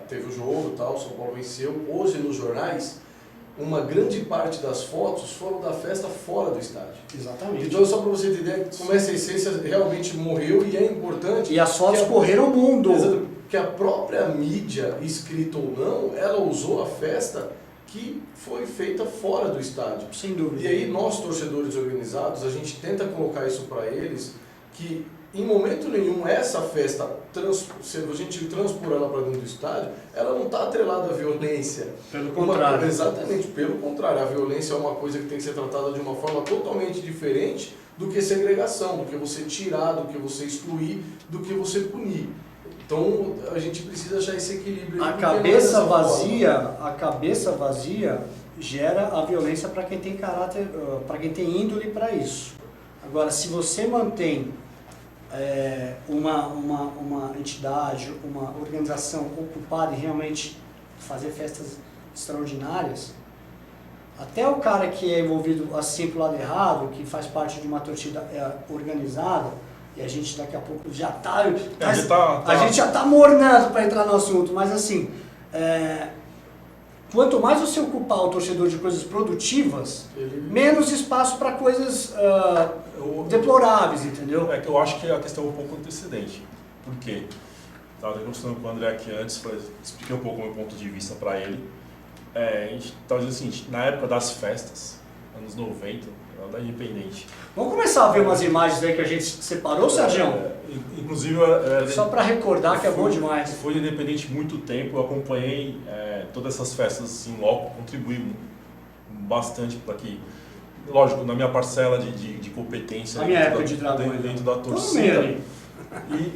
[SPEAKER 3] teve o jogo, tal, o São Paulo venceu. Hoje, nos jornais, uma grande parte das fotos foram da festa fora do estádio.
[SPEAKER 2] Exatamente.
[SPEAKER 3] Então, só para você entender como essa essência realmente morreu e é importante.
[SPEAKER 2] E as fotos correram o mundo.
[SPEAKER 3] Exato, que a própria mídia, escrita ou não, ela usou a festa que foi feita fora do estádio.
[SPEAKER 2] Sem dúvida.
[SPEAKER 3] E aí nós, torcedores organizados, a gente tenta colocar isso para eles, que em momento nenhum essa festa, se a gente transpor ela para dentro do estádio, ela não está atrelada à violência.
[SPEAKER 2] Pelo contrário.
[SPEAKER 3] Exatamente, pelo contrário. A violência é uma coisa que tem que ser tratada de uma forma totalmente diferente do que segregação, do que você tirar, do que você excluir, do que você punir. Então a gente precisa achar esse equilíbrio.
[SPEAKER 2] A cabeça vazia gera a violência para quem tem caráter, para quem tem índole para isso. Agora, se você mantém uma entidade, uma organização ocupada em realmente fazer festas extraordinárias, até o cara que é envolvido assim pro lado errado, que faz parte de uma torcida organizada, e a gente daqui a pouco já está... A gente já está mornando para entrar no assunto, mas assim, quanto mais você ocupar o torcedor de coisas produtivas, menos espaço para coisas deploráveis, entendeu?
[SPEAKER 1] É que eu acho que a questão é um pouco antecedente. Por quê? Estava conversando com o André aqui antes, expliquei um pouco o meu ponto de vista para ele. A gente estava dizendo o seguinte, na época das festas, anos 90, da Independente.
[SPEAKER 2] Vamos começar a ver umas imagens aí que a gente separou, Sérgio?
[SPEAKER 1] Inclusive,
[SPEAKER 2] só para recordar que é bom demais.
[SPEAKER 1] Fui independente muito tempo, eu acompanhei todas essas festas em loco, contribuí bastante para que, lógico, na minha parcela de competência dentro da torcida.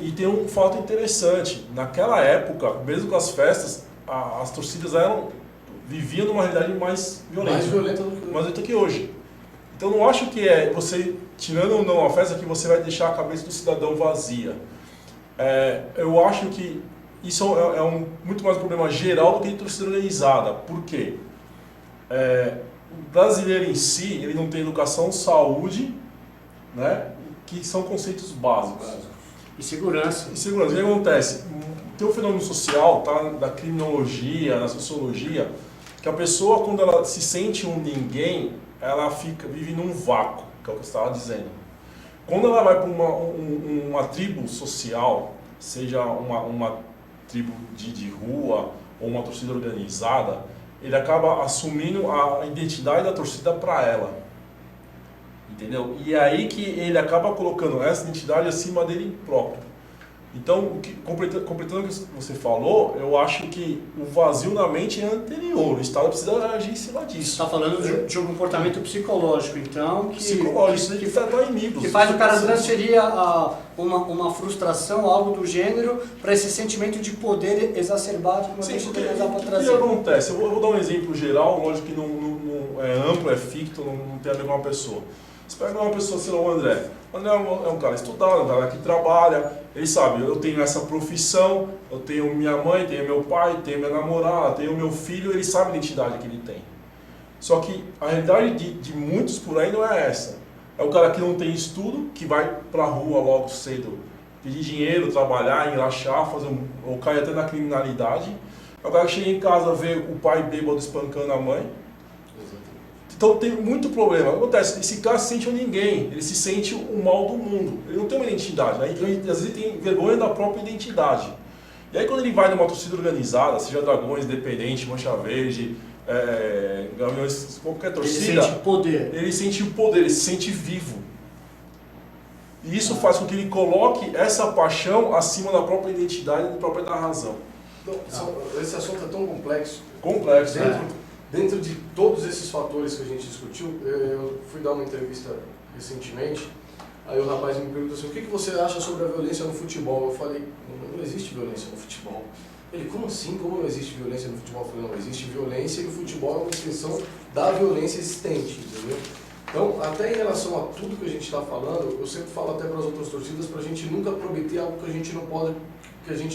[SPEAKER 1] E tem um fato interessante, naquela época, mesmo com as festas, as torcidas viviam numa realidade mais violenta do que hoje. Então não acho que você, tirando ou não a festa, que você vai deixar a cabeça do cidadão vazia. Eu acho que isso muito mais um problema geral do que de torcida organizada. Por quê? O brasileiro em si, ele não tem educação, saúde, né, que são conceitos básicos.
[SPEAKER 2] E segurança.
[SPEAKER 1] O que acontece? Tem um fenômeno social, tá, da criminologia, da sociologia, que a pessoa, quando ela se sente um ninguém, ela vive num vácuo, que é o que eu estava dizendo. Quando ela vai para uma tribo social, seja uma tribo de rua ou uma torcida organizada, ele acaba assumindo a identidade da torcida para ela. Entendeu? E é aí que ele acaba colocando essa identidade acima dele próprio. Então, completando o que você falou, eu acho que o vazio na mente é anterior, o Estado precisa agir em cima disso.
[SPEAKER 2] Você está falando de um comportamento psicológico, então, que faz o cara transferir uma frustração, algo do gênero, para esse sentimento de poder exacerbado que
[SPEAKER 1] o que acontece? Eu vou dar um exemplo geral, lógico que não é amplo, é ficto, não tem a ver com uma pessoa. Você pega uma pessoa, sei lá, o André. O André é um cara estudado, um cara que trabalha, ele sabe, eu tenho essa profissão, eu tenho minha mãe, tenho meu pai, tenho minha namorada, tenho meu filho, ele sabe a identidade que ele tem. Só que a realidade de muitos por aí não é essa. É o cara que não tem estudo, que vai pra rua logo cedo, pedir dinheiro, trabalhar, engraxar, ou cai até na criminalidade. É o cara que chega em casa, vê o pai bêbado espancando a mãe. Então tem muito problema. O que acontece? Esse cara se sente um ninguém, ele se sente o mal do mundo. Ele não tem uma identidade, né? Então, às vezes ele tem vergonha da própria identidade. E aí quando ele vai numa torcida organizada, seja Dragões, Independente, Mancha Verde, Gaviões, qualquer torcida,
[SPEAKER 2] ele sente poder.
[SPEAKER 1] Ele sente o poder, ele se sente vivo. E isso faz com que ele coloque essa paixão acima da própria identidade e da própria razão.
[SPEAKER 3] Esse assunto é tão complexo.
[SPEAKER 1] Complexo,
[SPEAKER 3] Dentro de todos esses fatores que a gente discutiu, eu fui dar uma entrevista recentemente, aí o rapaz me perguntou assim, o que você acha sobre a violência no futebol? Eu falei, não existe violência no futebol. Ele, como assim? Como não existe violência no futebol? Eu falei, não, existe violência e o futebol é uma extensão da violência existente, entendeu? Então, até em relação a tudo que a gente está falando, eu sempre falo até para as outras torcidas para a gente nunca prometer algo que a gente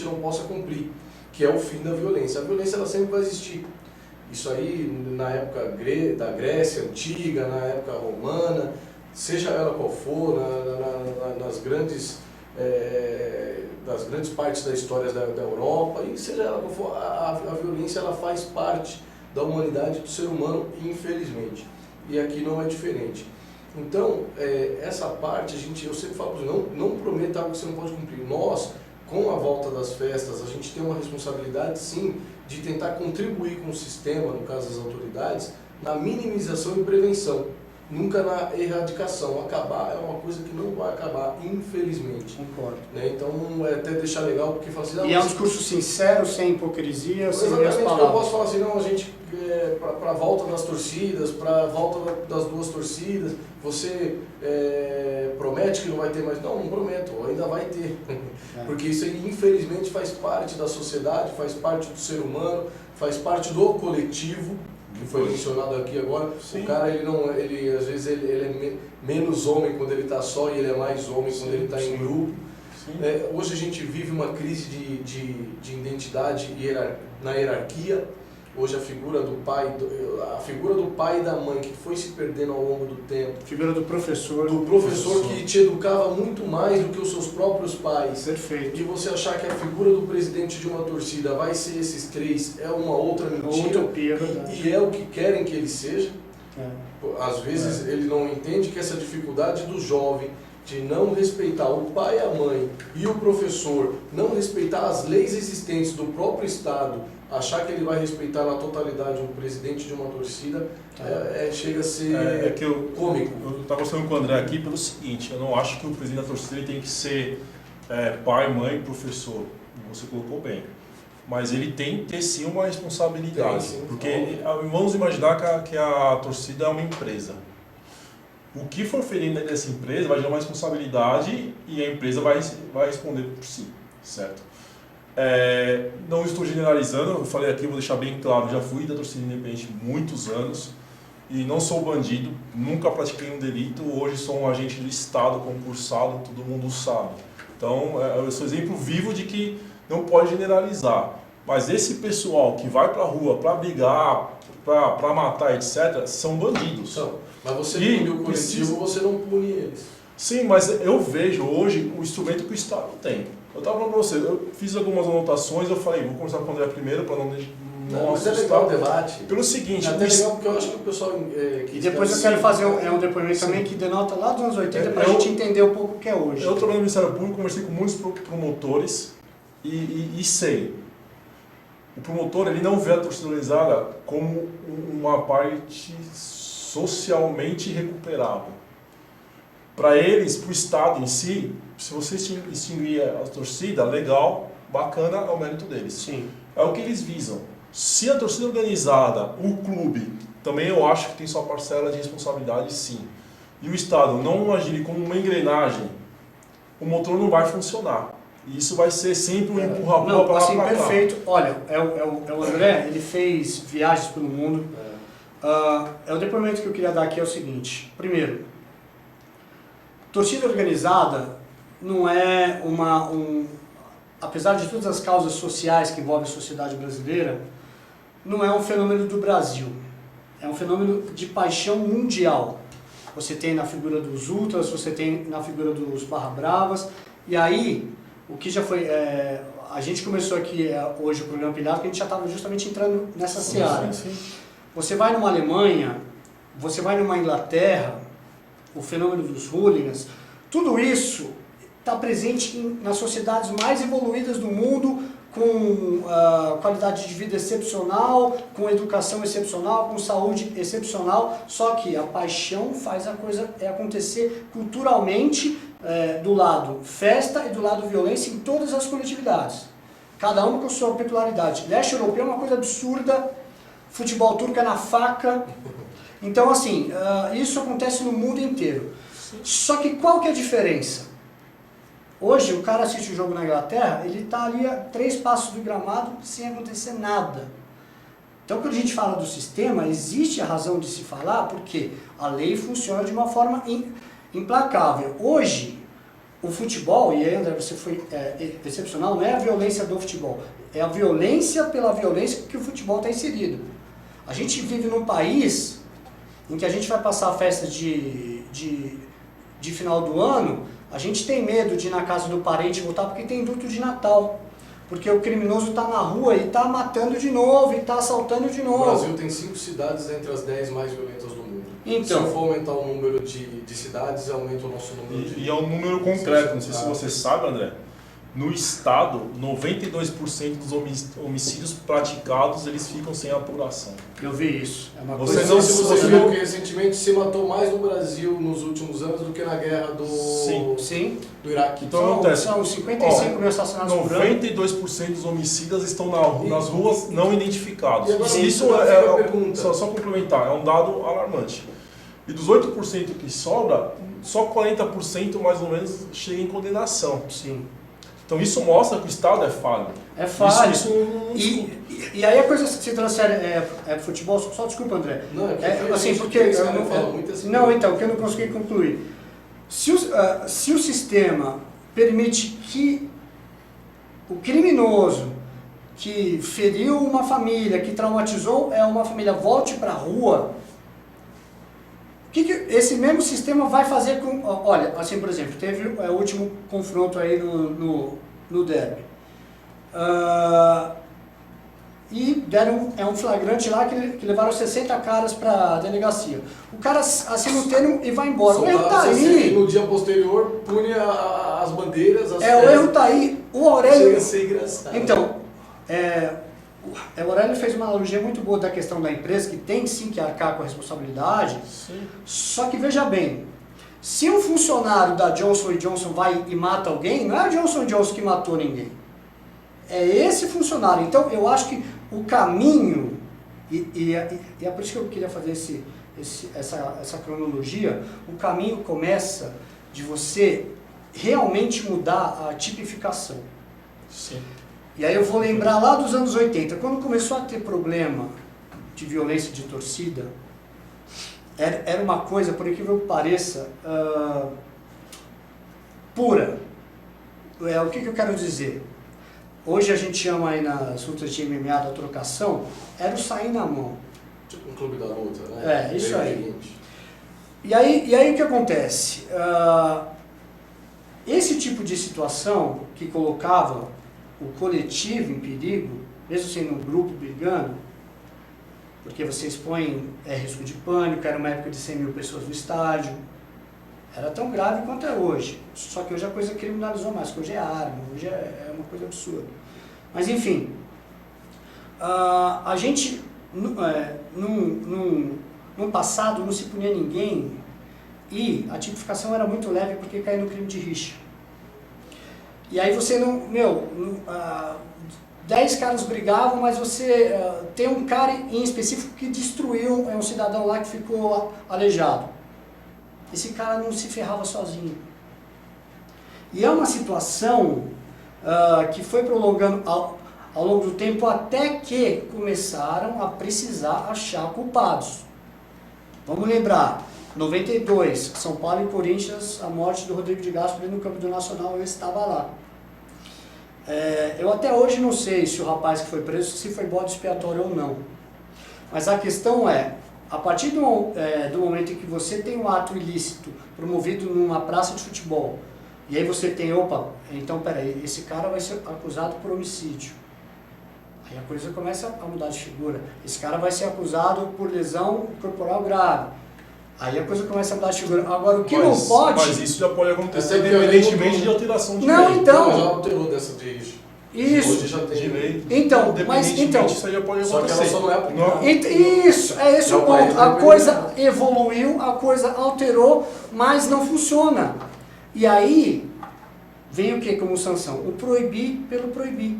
[SPEAKER 3] não possa cumprir, que é o fim da violência. A violência ela sempre vai existir. Isso aí na época da Grécia antiga, na época romana, seja ela qual for, nas grandes partes da história da Europa, e seja ela qual for, a violência ela faz parte da humanidade, do ser humano, infelizmente. E aqui não é diferente. Então, essa parte, eu sempre falo, não prometa algo que você não pode cumprir. Nós, com a volta das festas, a gente tem uma responsabilidade, sim, de tentar contribuir com o sistema, no caso das autoridades, na minimização e prevenção, nunca na erradicação. Acabar é uma coisa que não vai acabar, infelizmente.
[SPEAKER 2] Concordo.
[SPEAKER 3] Né? Então, é até deixar legal, porque fala assim...
[SPEAKER 2] E é um discurso sincero, sem hipocrisia, sem meias
[SPEAKER 3] exatamente,
[SPEAKER 2] palavras.
[SPEAKER 3] eu posso falar assim, não, a gente, para a volta das torcidas, para a volta das duas torcidas, você promete que não vai ter mais? Não prometo, ainda vai ter. Porque isso aí, infelizmente, faz parte da sociedade, faz parte do ser humano, faz parte do coletivo, que foi mencionado aqui agora. Sim. O cara, às vezes ele é menos homem quando ele está só e ele é mais homem quando ele está em grupo. Hoje a gente vive uma crise de identidade na hierarquia. Hoje a figura do pai e da mãe que foi se perdendo ao longo do tempo. A figura do professor. Do professor que te educava muito mais do que os seus próprios pais.
[SPEAKER 2] Perfeito.
[SPEAKER 3] De você achar que a figura do presidente de uma torcida vai ser esses três é uma outra mentira.
[SPEAKER 2] Utopia,
[SPEAKER 3] e é o que querem que ele seja. Às vezes ele não entende que essa dificuldade do jovem de não respeitar o pai, a mãe e o professor, não respeitar as leis existentes do próprio Estado, achar que ele vai respeitar na totalidade o presidente de uma torcida, chega a ser cômico.
[SPEAKER 1] Eu estava conversando com o André aqui pelo seguinte, eu não acho que o presidente da torcida ele tem que ser pai, mãe, professor, você colocou bem. Mas ele tem que ter sim uma responsabilidade, sim. Porque vamos imaginar que a torcida é uma empresa. O que for ferido dessa empresa vai gerar uma responsabilidade e a empresa vai responder por si, certo? Não estou generalizando, eu falei aqui, vou deixar bem claro, já fui da torcida independente muitos anos e não sou bandido, nunca pratiquei um delito, hoje sou um agente do Estado concursado, todo mundo sabe. Então, eu sou exemplo vivo de que não pode generalizar, mas esse pessoal que vai para a rua para brigar, para matar, etc., são bandidos.
[SPEAKER 3] Mas você pune o coletivo, você não pune eles.
[SPEAKER 1] Sim, mas eu vejo hoje o instrumento que o Estado tem. Eu estava falando para você, eu fiz algumas anotações, eu falei, vou conversar com o André primeiro para não
[SPEAKER 3] mas é legal o debate.
[SPEAKER 1] Pelo seguinte...
[SPEAKER 3] É até legal porque eu acho que o pessoal...
[SPEAKER 2] e depois eu quero fazer um depoimento também que denota lá dos anos 80 para a gente entender um pouco o que é hoje.
[SPEAKER 1] Eu trabalho no Ministério Público, conversei com muitos promotores e sei. O promotor ele não vê a torcida organizada como uma parte socialmente recuperável. Para eles, para o Estado em si, se você extinguir a torcida, legal, bacana, é o mérito deles.
[SPEAKER 2] Sim.
[SPEAKER 1] É o que eles visam. Se a torcida organizada, o clube, também eu acho que tem sua parcela de responsabilidade, sim. E o Estado não agir como uma engrenagem, o motor não vai funcionar. E isso vai ser sempre um empurra-pula para lá
[SPEAKER 2] assim,
[SPEAKER 1] para cá.
[SPEAKER 2] Perfeito. Olha, o André, ele fez viagens pelo mundo. O depoimento que eu queria dar aqui é o seguinte. Primeiro, torcida organizada não é apesar de todas as causas sociais que envolvem a sociedade brasileira, não é um fenômeno do Brasil. É um fenômeno de paixão mundial. Você tem na figura dos ultras, você tem na figura dos barra bravas. E aí, o que já foi... a gente começou aqui hoje o programa Pilhado, porque a gente já estava justamente entrando nessa seara. Você vai numa Alemanha, você vai numa Inglaterra, o fenômeno dos hooligans, tudo isso está presente nas sociedades mais evoluídas do mundo, com qualidade de vida excepcional, com educação excepcional, com saúde excepcional, só que a paixão faz a coisa acontecer culturalmente, do lado festa e do lado violência em todas as coletividades. cada uma com a sua peculiaridade. Leste europeu é uma coisa absurda, futebol turco é na faca. Então, assim, isso acontece no mundo inteiro. Só que qual que é a diferença? Hoje, o cara assiste o jogo na Inglaterra, ele está ali a 3 passos do gramado sem acontecer nada. Então, quando a gente fala do sistema, existe a razão de se falar, porque a lei funciona de uma forma implacável. Hoje, o futebol, e aí, André, você foi excepcional, não é a violência do futebol, é a violência pela violência que o futebol está inserido. A gente vive num país em que a gente vai passar a festa de final do ano, a gente tem medo de ir na casa do parente voltar porque tem luto de Natal. Porque o criminoso está na rua e está matando de novo, e está assaltando de novo.
[SPEAKER 3] O Brasil tem 5 cidades entre as 10 mais violentas do mundo.
[SPEAKER 2] Então,
[SPEAKER 3] se eu for aumentar o número de cidades, aumenta o nosso número de...
[SPEAKER 1] E é um número concreto, não sei se você sabe, André. No estado, 92% dos homicídios praticados, eles ficam sem apuração.
[SPEAKER 2] Eu vi isso. É uma
[SPEAKER 1] Você
[SPEAKER 2] coisa...
[SPEAKER 1] não-
[SPEAKER 3] se você
[SPEAKER 1] você
[SPEAKER 3] viu
[SPEAKER 1] não-
[SPEAKER 3] que recentemente se matou mais no Brasil nos últimos anos do que na guerra
[SPEAKER 2] Sim.
[SPEAKER 3] do Iraque.
[SPEAKER 1] Então, acontece.
[SPEAKER 2] São 55 mil assassinatos por ano.
[SPEAKER 1] 92% dos homicidas estão nas ruas não identificados.
[SPEAKER 3] E agora,
[SPEAKER 1] Isso
[SPEAKER 3] fica a pergunta.
[SPEAKER 1] só complementar, é um dado alarmante. E dos 8% que sobra, só 40% mais ou menos chega em condenação.
[SPEAKER 2] Sim.
[SPEAKER 1] Então isso mostra que o Estado é falho.
[SPEAKER 2] É falho.
[SPEAKER 1] Isso não
[SPEAKER 2] E aí a coisa se transfere pro futebol, só desculpa, André.
[SPEAKER 3] Não,
[SPEAKER 2] assim, porque eu não
[SPEAKER 3] falo muito assim.
[SPEAKER 2] não, então, que eu não consegui concluir. Se o sistema permite que o criminoso que feriu uma família, que traumatizou uma família, volte para a rua, o que esse mesmo sistema vai fazer com... Olha, assim, por exemplo, teve o último confronto aí no derby. E deram um flagrante lá que levaram 60 caras para a delegacia. O cara assina o termo e vai embora. O erro tá aí.
[SPEAKER 3] No dia posterior, pune as bandeiras, as
[SPEAKER 2] O erro tá aí. O Aurélio...
[SPEAKER 3] Chega a ser engraçado.
[SPEAKER 2] Então, o Aurélio fez uma analogia muito boa da questão da empresa, que tem sim que arcar com a responsabilidade.
[SPEAKER 1] Sim.
[SPEAKER 2] Só que veja bem, se um funcionário da Johnson & Johnson vai e mata alguém, não é a Johnson & Johnson que matou ninguém. É esse funcionário. Então, eu acho que o caminho, e é por isso que eu queria fazer essa cronologia, o caminho começa de você realmente mudar a tipificação.
[SPEAKER 1] Sim.
[SPEAKER 2] E aí eu vou lembrar lá dos anos 80, quando começou a ter problema de violência de torcida, era uma coisa, por incrível que pareça, pura. O que eu quero dizer? Hoje a gente chama aí nas lutas de MMA da trocação, era o sair na mão.
[SPEAKER 3] Tipo um clube da luta, né?
[SPEAKER 2] Isso aí. E aí o que acontece? Esse tipo de situação que colocava o coletivo em perigo, mesmo sendo um grupo brigando, porque você expõe risco de pânico, era uma época de 100 mil pessoas no estádio, era tão grave quanto é hoje. Só que hoje a coisa criminalizou mais, que hoje é arma, hoje é uma coisa absurda. Mas enfim, a gente, no passado, não se punia ninguém e a tipificação era muito leve porque caía no crime de rixa. E aí você 10 caras brigavam, mas você tem um cara em específico que destruiu, um cidadão lá que ficou aleijado. Esse cara não se ferrava sozinho. E é uma situação que foi prolongando ao longo do tempo até que começaram a precisar achar culpados. Vamos lembrar, 92, São Paulo e Corinthians, a morte do Rodrigo de Gasperi no campo do Nacional, eu estava lá. Eu até hoje não sei se o rapaz que foi preso, se foi bode expiatório ou não. Mas a questão a partir do momento em que você tem um ato ilícito promovido numa praça de futebol, e aí você tem, então peraí, esse cara vai ser acusado por homicídio. Aí a coisa começa a mudar de figura. Esse cara vai ser acusado por lesão corporal grave. Aí a coisa começa a mudar de figura. Agora, o que não pode...
[SPEAKER 1] Mas isso já pode acontecer
[SPEAKER 3] Até porque
[SPEAKER 1] independentemente de alteração de
[SPEAKER 2] Não,
[SPEAKER 1] lei.
[SPEAKER 2] então...
[SPEAKER 3] Já alterou dessa de rixa.
[SPEAKER 2] Isso.
[SPEAKER 3] Hoje já tem
[SPEAKER 1] De lei.
[SPEAKER 2] Então,
[SPEAKER 1] Independentemente, isso aí já pode
[SPEAKER 3] Só que
[SPEAKER 1] acontecer.
[SPEAKER 3] ela só não é aplicada.
[SPEAKER 2] Isso, é esse o
[SPEAKER 3] Não, mas
[SPEAKER 2] ponto. A
[SPEAKER 3] não
[SPEAKER 2] coisa evoluiu, a coisa alterou, mas não funciona. E aí, vem o que como sanção? O proibir pelo proibir.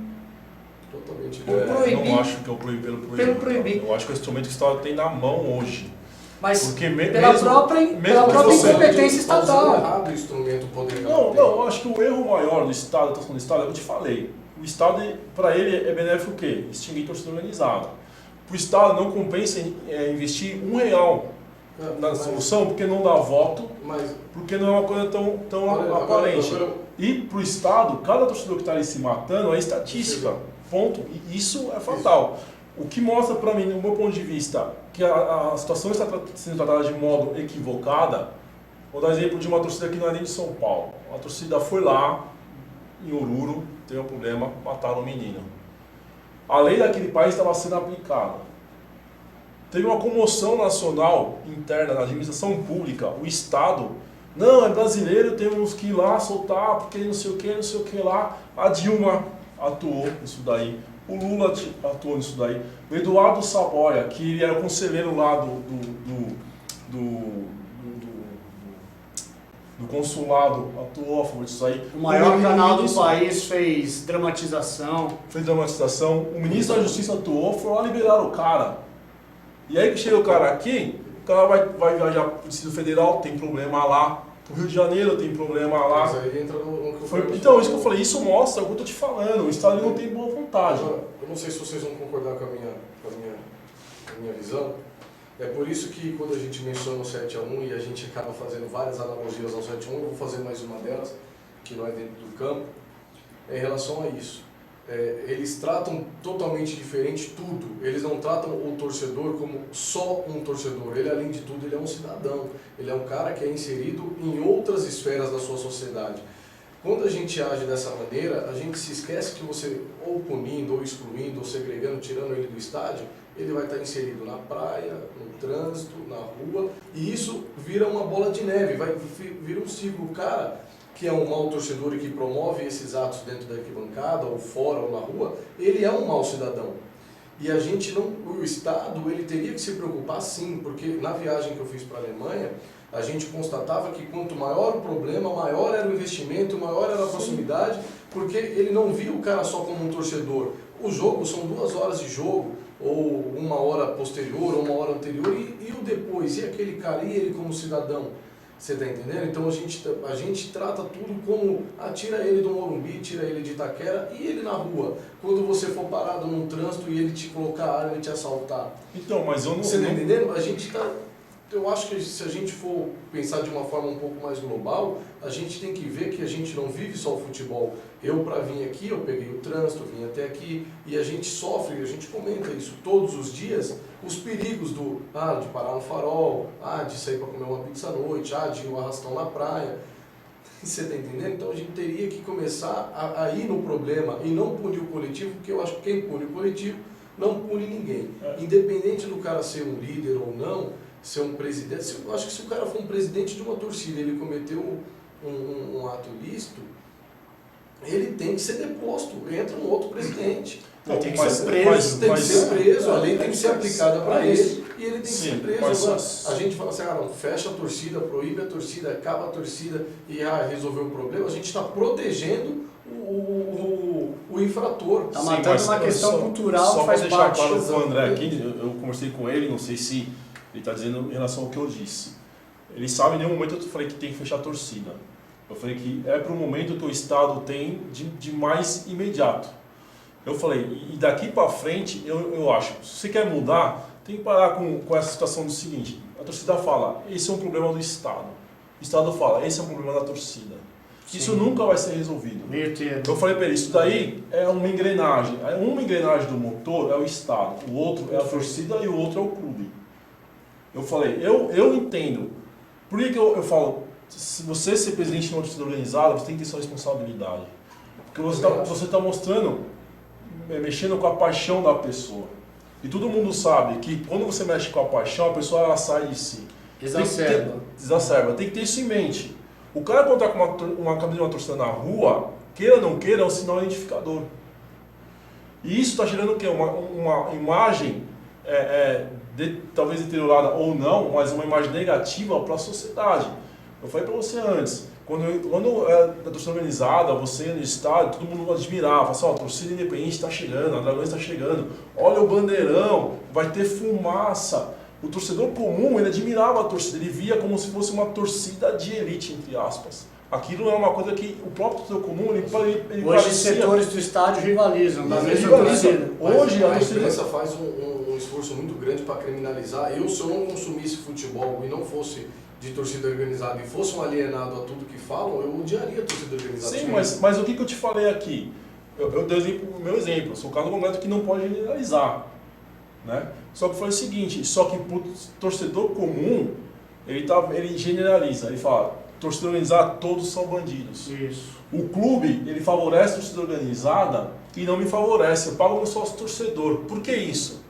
[SPEAKER 3] Totalmente.
[SPEAKER 1] Não acho que é o proibir pelo proibir.
[SPEAKER 2] Pelo proibir.
[SPEAKER 1] Eu acho que é o instrumento que o Estado tem na mão hoje.
[SPEAKER 2] Mas
[SPEAKER 1] Porque
[SPEAKER 2] pela própria incompetência estatal.
[SPEAKER 3] errado o instrumento poder
[SPEAKER 1] Não, eu acho que o erro maior do Estado, a atuação do Estado, é o que eu te falei. O Estado, para ele, é benéfico o quê? Extinguir torcida organizada. Para o Estado não compensa investir R$1 na solução, porque não dá voto, porque não é uma coisa tão aparente. E para o Estado, cada torcedor que está ali se matando é estatística. Ponto. E isso é fatal. O que mostra para mim, no meu ponto de vista, que a situação está sendo tratada de modo equivocada. Vou dar exemplo de uma torcida que não é nem de São Paulo. A torcida foi lá, em Oruro, teve um problema, mataram o menino. A lei daquele país estava sendo aplicada. Teve uma comoção nacional interna na administração pública, o Estado. Não, é brasileiro, temos que ir lá soltar, porque não sei o que lá. A Dilma atuou nisso daí. O Lula atuou nisso daí. O Eduardo Saboia, que ele era o conselheiro lá do consulado, atuou a favor disso aí.
[SPEAKER 2] O maior canal do país fez dramatização.
[SPEAKER 1] O ministro da Justiça atuou, foi lá liberar o cara. E aí que chega o cara aqui, o cara vai viajar para o Distrito Federal, tem problema lá. O Rio de Janeiro tem problema lá.
[SPEAKER 3] Mas aí entra no que eu
[SPEAKER 1] falei. Então, isso que eu falei, isso mostra o que eu estou te falando. O Estado não tem boa vontade.
[SPEAKER 3] Agora, eu não sei se vocês vão concordar com a minha visão. É por isso que quando a gente menciona o 7-1 e a gente acaba fazendo várias analogias ao 7-1, eu vou fazer mais uma delas, que não é dentro do campo, em relação a isso. Eles tratam totalmente diferente tudo. Eles não tratam o torcedor como só um torcedor. Ele, além de tudo, ele é um cidadão. Ele é um cara que é inserido em outras esferas da sua sociedade. Quando a gente age dessa maneira, a gente se esquece que você, ou punindo, ou excluindo, ou segregando, tirando ele do estádio, ele vai estar inserido na praia, no trânsito, na rua, e isso vira uma bola de neve, vira um ciclo. O cara que é um mau torcedor e que promove esses atos dentro da arquibancada, ou fora, ou na rua, ele é um mau cidadão. E a gente não, o Estado, ele teria que se preocupar sim, porque na viagem que eu fiz para a Alemanha, a gente constatava que quanto maior o problema, maior era o investimento, maior era a proximidade, porque ele não via o cara só como um torcedor. O jogo são 2 horas de jogo, ou 1 hora posterior, ou 1 hora anterior, e o depois, e aquele cara, e ele como cidadão? Você está entendendo? Então a gente trata tudo como, tira ele do Morumbi, tira ele de Itaquera e ele na rua. Quando você for parado num trânsito e ele te colocar a arma e te assaltar.
[SPEAKER 1] Então, mas eu não...
[SPEAKER 3] Você está entendendo? A gente está... Eu acho que se a gente for pensar de uma forma um pouco mais global, a gente tem que ver que a gente não vive só o futebol. Eu, para vir aqui, eu peguei o trânsito, vim até aqui, e a gente sofre, a gente comenta isso todos os dias, os perigos de parar no farol, de sair para comer uma pizza à noite, de ir no arrastão na praia. Você está entendendo? Então a gente teria que começar a ir no problema e não punir o coletivo, porque eu acho que quem pune o coletivo não pune ninguém. Independente do cara ser um líder ou não, ser um presidente, eu acho que se o cara for um presidente de uma torcida, ele cometeu um ato ilícito, ele tem que ser deposto, entra um outro presidente.
[SPEAKER 2] Ele tem que ser preso.
[SPEAKER 3] Tem que ser preso, a lei tem que ser aplicada para ele e ele tem que ser preso. Agora, a gente fala assim, não, fecha a torcida, proíbe a torcida, acaba a torcida e resolveu o problema. A gente está protegendo o infrator.
[SPEAKER 2] Está matando uma questão cultural
[SPEAKER 1] só
[SPEAKER 2] que faz
[SPEAKER 1] deixar
[SPEAKER 2] parte.
[SPEAKER 1] Claro com o André aqui, eu conversei com ele, não sei se ele está dizendo em relação ao que eu disse. Ele sabe, em nenhum momento eu falei que tem que fechar a torcida. Eu falei que é para o momento que o Estado tem de mais imediato. Eu falei, e daqui para frente, eu acho, se você quer mudar, tem que parar com essa situação do seguinte, a torcida fala, esse é um problema do Estado. O Estado fala, esse é um problema da torcida. Sim. Isso nunca vai ser resolvido. Eu falei para ele, isso daí é uma engrenagem. Uma engrenagem do motor é o Estado, o outro é a torcida e o outro é o clube. Eu falei, eu entendo. Por que eu falo, se você ser presidente de uma torcida organizada, você tem que ter sua responsabilidade. Porque você está mostrando, mexendo com a paixão da pessoa. E todo mundo sabe que quando você mexe com a paixão, a pessoa ela sai de si. Exacerba. Tem que ter isso em mente. O cara quando está com uma camisa de uma torcida na rua, queira ou não queira, é um sinal identificador. E isso está gerando o quê? Uma imagem, talvez deteriorada ou não, mas uma imagem negativa para a sociedade. Eu falei para você antes, Quando é da torcida organizada, você ia no estádio, todo mundo admirava, assim, ó, a torcida independente está chegando, a Dragões está chegando, olha o bandeirão, vai ter fumaça. O torcedor comum, ele admirava a torcida, ele via como se fosse uma torcida de elite, entre aspas. Aquilo é uma coisa que o próprio torcedor comum, ele
[SPEAKER 2] Hoje
[SPEAKER 1] parecia...
[SPEAKER 2] os setores do estádio rivalizam, na mesma
[SPEAKER 1] Rivalizam.
[SPEAKER 2] torcida.
[SPEAKER 1] Hoje
[SPEAKER 3] a
[SPEAKER 1] a torcida...
[SPEAKER 3] imprensa faz um esforço muito grande para criminalizar. Se eu não consumisse futebol e não fosse de torcida organizada e fosse um alienado a tudo que falam, eu odiaria a torcida organizada.
[SPEAKER 1] Sim, mas o que eu te falei aqui? Eu dei o meu exemplo, eu sou o caso concreto que não pode generalizar. Né? Só que foi o seguinte, só que para o torcedor comum, ele generaliza, ele fala, torcida organizada, todos são bandidos.
[SPEAKER 2] Isso.
[SPEAKER 1] O clube, ele favorece a torcida organizada e não me favorece, eu pago meu sócio torcedor. Por que isso?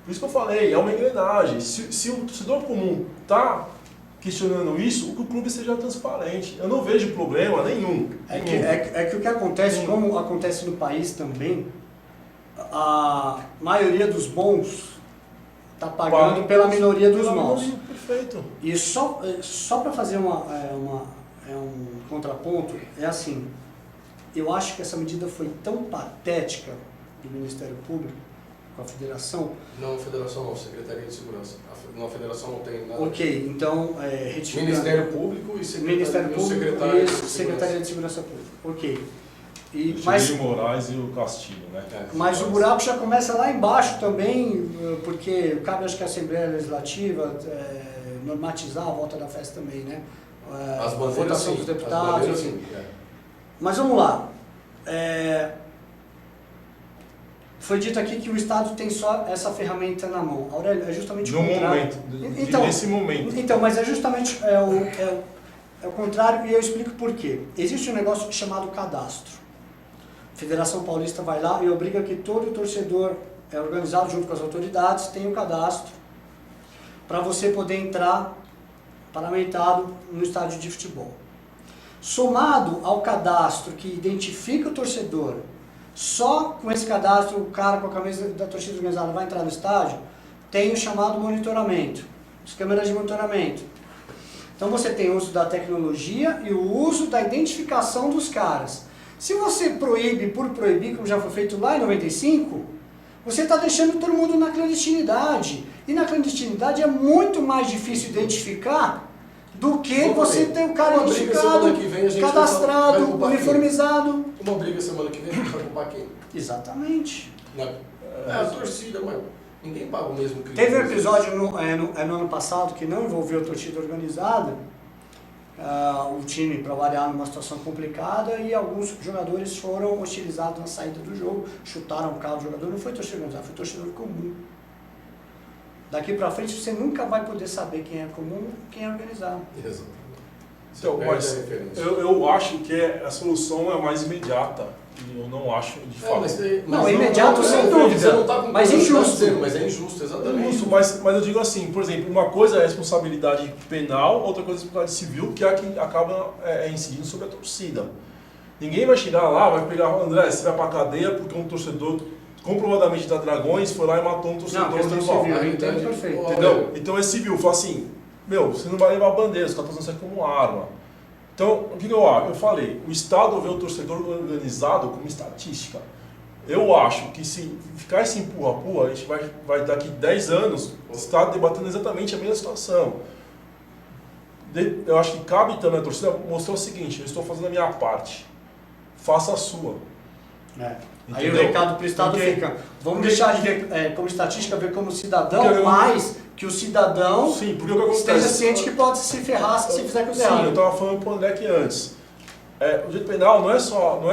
[SPEAKER 1] Por isso que eu falei, é uma engrenagem. Se o torcedor comum está questionando isso, que o clube seja transparente. Eu não vejo problema nenhum.
[SPEAKER 2] É que o que acontece, como acontece no país também, a maioria dos bons está pagando pela minoria dos maus.
[SPEAKER 1] Perfeito.
[SPEAKER 2] E só para fazer um contraponto, é assim, eu acho que essa medida foi tão patética do Ministério Público, com a Federação.
[SPEAKER 3] Não, a Federação não, Secretaria de Segurança. A Federação não tem nada.
[SPEAKER 2] Ok, então,
[SPEAKER 3] Ministério Público e
[SPEAKER 2] Secretaria de Segurança Pública. Ok.
[SPEAKER 1] Mas o Moraes e o Castilho, né?
[SPEAKER 2] Mas o buraco já começa lá embaixo também, porque cabe, acho que a Assembleia Legislativa normatizar a volta da festa também, né?
[SPEAKER 3] A
[SPEAKER 2] votação dos deputados,
[SPEAKER 3] sim.
[SPEAKER 2] Mas vamos lá. Foi dito aqui que o Estado tem só essa ferramenta na mão. Aurélio, é justamente o contrário.
[SPEAKER 1] Nesse momento.
[SPEAKER 2] Então, mas é justamente o contrário, e eu explico por quê. Existe um negócio chamado cadastro. A Federação Paulista vai lá e obriga que todo torcedor organizado junto com as autoridades tenha um cadastro para você poder entrar paramentado no estádio de futebol. Somado ao cadastro que identifica o torcedor, só com esse cadastro o cara com a camisa da torcida organizada vai entrar no estádio, tem o chamado monitoramento, as câmeras de monitoramento. Então você tem o uso da tecnologia e o uso da identificação dos caras. Se você proíbe por proibir, como já foi feito lá em 95, você está deixando todo mundo na clandestinidade. E na clandestinidade é muito mais difícil identificar do que você ter o cara identificado, cadastrado, uniformizado.
[SPEAKER 3] Uma briga semana que vem, a gente vai culpar quem?
[SPEAKER 2] Exatamente.
[SPEAKER 3] A torcida, mas ninguém paga o mesmo crime.
[SPEAKER 2] Teve um episódio no ano passado que não envolveu a torcida organizada, o time, para variar, numa situação complicada, e alguns jogadores foram hostilizados na saída do jogo, chutaram o carro do jogador, não foi torcedor organizado, foi torcedor comum. Daqui para frente você nunca vai poder saber quem é comum e quem é organizado.
[SPEAKER 3] Exatamente.
[SPEAKER 1] Então, mas eu acho que a solução é mais imediata. Eu não acho, de fato.
[SPEAKER 2] Não, é imediato sem dúvida, mas injusto.
[SPEAKER 3] Mas é injusto, exatamente.
[SPEAKER 1] Injusto, mas eu digo assim, por exemplo, uma coisa é a responsabilidade penal, outra coisa é a responsabilidade civil, que é a que acaba incidindo sobre a torcida. Ninguém vai chegar lá, vai pegar, André, você vai pra cadeia porque um torcedor comprovadamente da Dragões foi lá e matou um torcedor rival.
[SPEAKER 2] Perfeito.
[SPEAKER 1] Entendeu? Então é civil, fala assim, você não vai levar a bandeira, os caras estão usando isso como arma. Então, o que eu acho? Eu falei, o Estado vê o torcedor organizado como estatística. Eu acho que se ficar esse empurra-purra, a gente vai daqui 10 anos estar debatendo exatamente a mesma situação. Eu acho que cabe também a torcida mostrar o seguinte, eu estou fazendo a minha parte, faça a sua.
[SPEAKER 2] Aí o recado para o Estado fica, vamos deixar de ver como estatística, ver como cidadão, mas que o cidadão esteja ciente que pode se ferrar se fizer coisa errada.
[SPEAKER 1] Sim, eu estava falando para o André aqui antes. O direito penal não é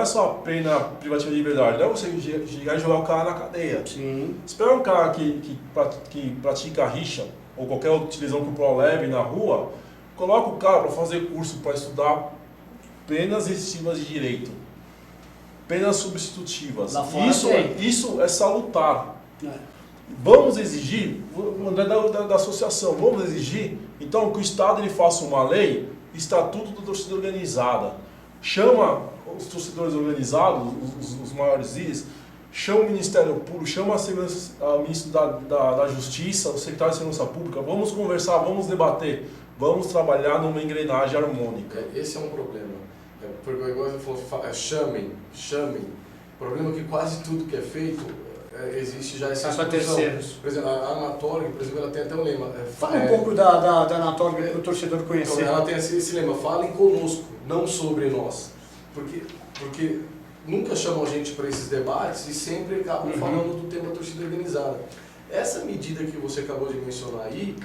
[SPEAKER 1] só a pena privativa de liberdade, não é você chegar e jogar o cara na cadeia.
[SPEAKER 2] Sim.
[SPEAKER 1] Se pegar um cara que pratica rixa, ou qualquer utilização corporal leve na rua, coloca o cara para fazer curso, para estudar penas restritivas de direito. Penas substitutivas. Isso é salutar. Vamos exigir, o André da associação, vamos exigir, então, que o Estado ele faça uma lei, Estatuto da Torcida Organizada. Chama os torcedores organizados, os maiores IS, chama o Ministério Público, chama o Ministro da Justiça, o Secretário de Segurança Pública, vamos conversar, vamos debater. Vamos trabalhar numa engrenagem harmônica.
[SPEAKER 3] Esse é um problema. Porque igual você falou, chamem. O problema é que quase tudo que é feito, existe já essa
[SPEAKER 2] para
[SPEAKER 3] discussão.
[SPEAKER 2] terceiros.
[SPEAKER 3] Por exemplo, a Anatorg, por exemplo, ela tem até um lema.
[SPEAKER 2] Fala um pouco da Anatorg para o torcedor conhecer.
[SPEAKER 3] Então, ela tem esse lema, falem conosco, não sobre nós. Porque nunca chamam a gente para esses debates e sempre acabam falando do tema torcida organizada. Essa medida que você acabou de mencionar aí,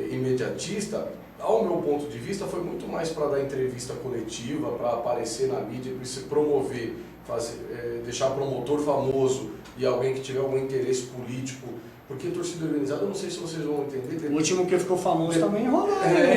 [SPEAKER 3] imediatista, ao meu ponto de vista, foi muito mais para dar entrevista coletiva, para aparecer na mídia, para se promover, deixar promotor famoso e alguém que tiver algum interesse político. Porque torcida organizada, eu não sei se vocês vão entender.
[SPEAKER 2] O último que ficou famoso também enrolou.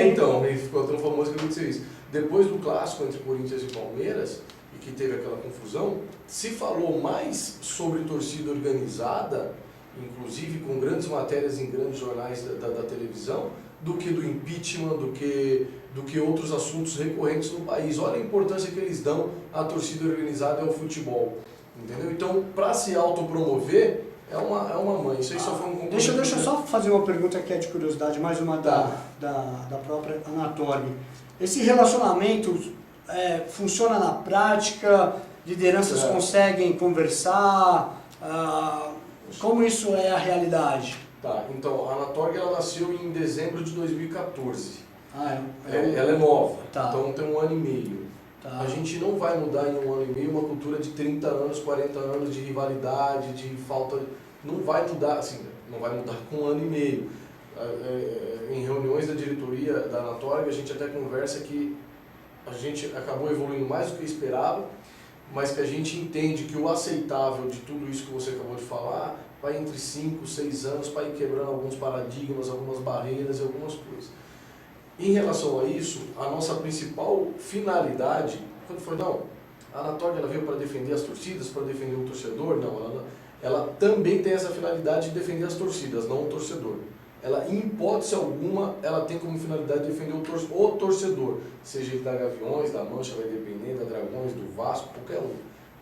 [SPEAKER 3] Então, ele ficou tão famoso que aconteceu isso. Depois do clássico entre Corinthians e Palmeiras, e que teve aquela confusão, se falou mais sobre torcida organizada, inclusive com grandes matérias em grandes jornais da televisão, do que do impeachment, do que outros assuntos recorrentes no país. Olha a importância que eles dão à torcida organizada e ao futebol. Entendeu? Então, para se autopromover, é uma mãe. Isso aí só foi um componente.
[SPEAKER 2] Deixa eu só fazer uma pergunta que é de curiosidade, mais uma da própria Anatorg. Esse relacionamento funciona na prática? Lideranças conseguem conversar? Como isso é a realidade?
[SPEAKER 3] Tá, então a Anatorg ela nasceu em dezembro de 2014. Ela é nova, então tem 1 ano e meio.
[SPEAKER 2] Tá.
[SPEAKER 3] A gente não vai mudar em 1 ano e meio uma cultura de 30 anos, 40 anos de rivalidade, de falta. Não vai mudar, assim, não vai mudar com 1 ano e meio. Em reuniões da diretoria da Anatorg, a gente até conversa que a gente acabou evoluindo mais do que esperava, mas que a gente entende que o aceitável de tudo isso que você acabou de falar vai entre 5, 6 anos para ir quebrando alguns paradigmas, algumas barreiras e algumas coisas. Em relação a isso, a nossa principal finalidade, quando foi, a Anatorg ela veio para defender as torcidas, para defender o torcedor, ela também tem essa finalidade de defender as torcidas, não o torcedor. Ela, em hipótese alguma, ela tem como finalidade defender o torcedor, seja ele da Gaviões, da Mancha, da Independente, da Dragões, do Vasco, qualquer um.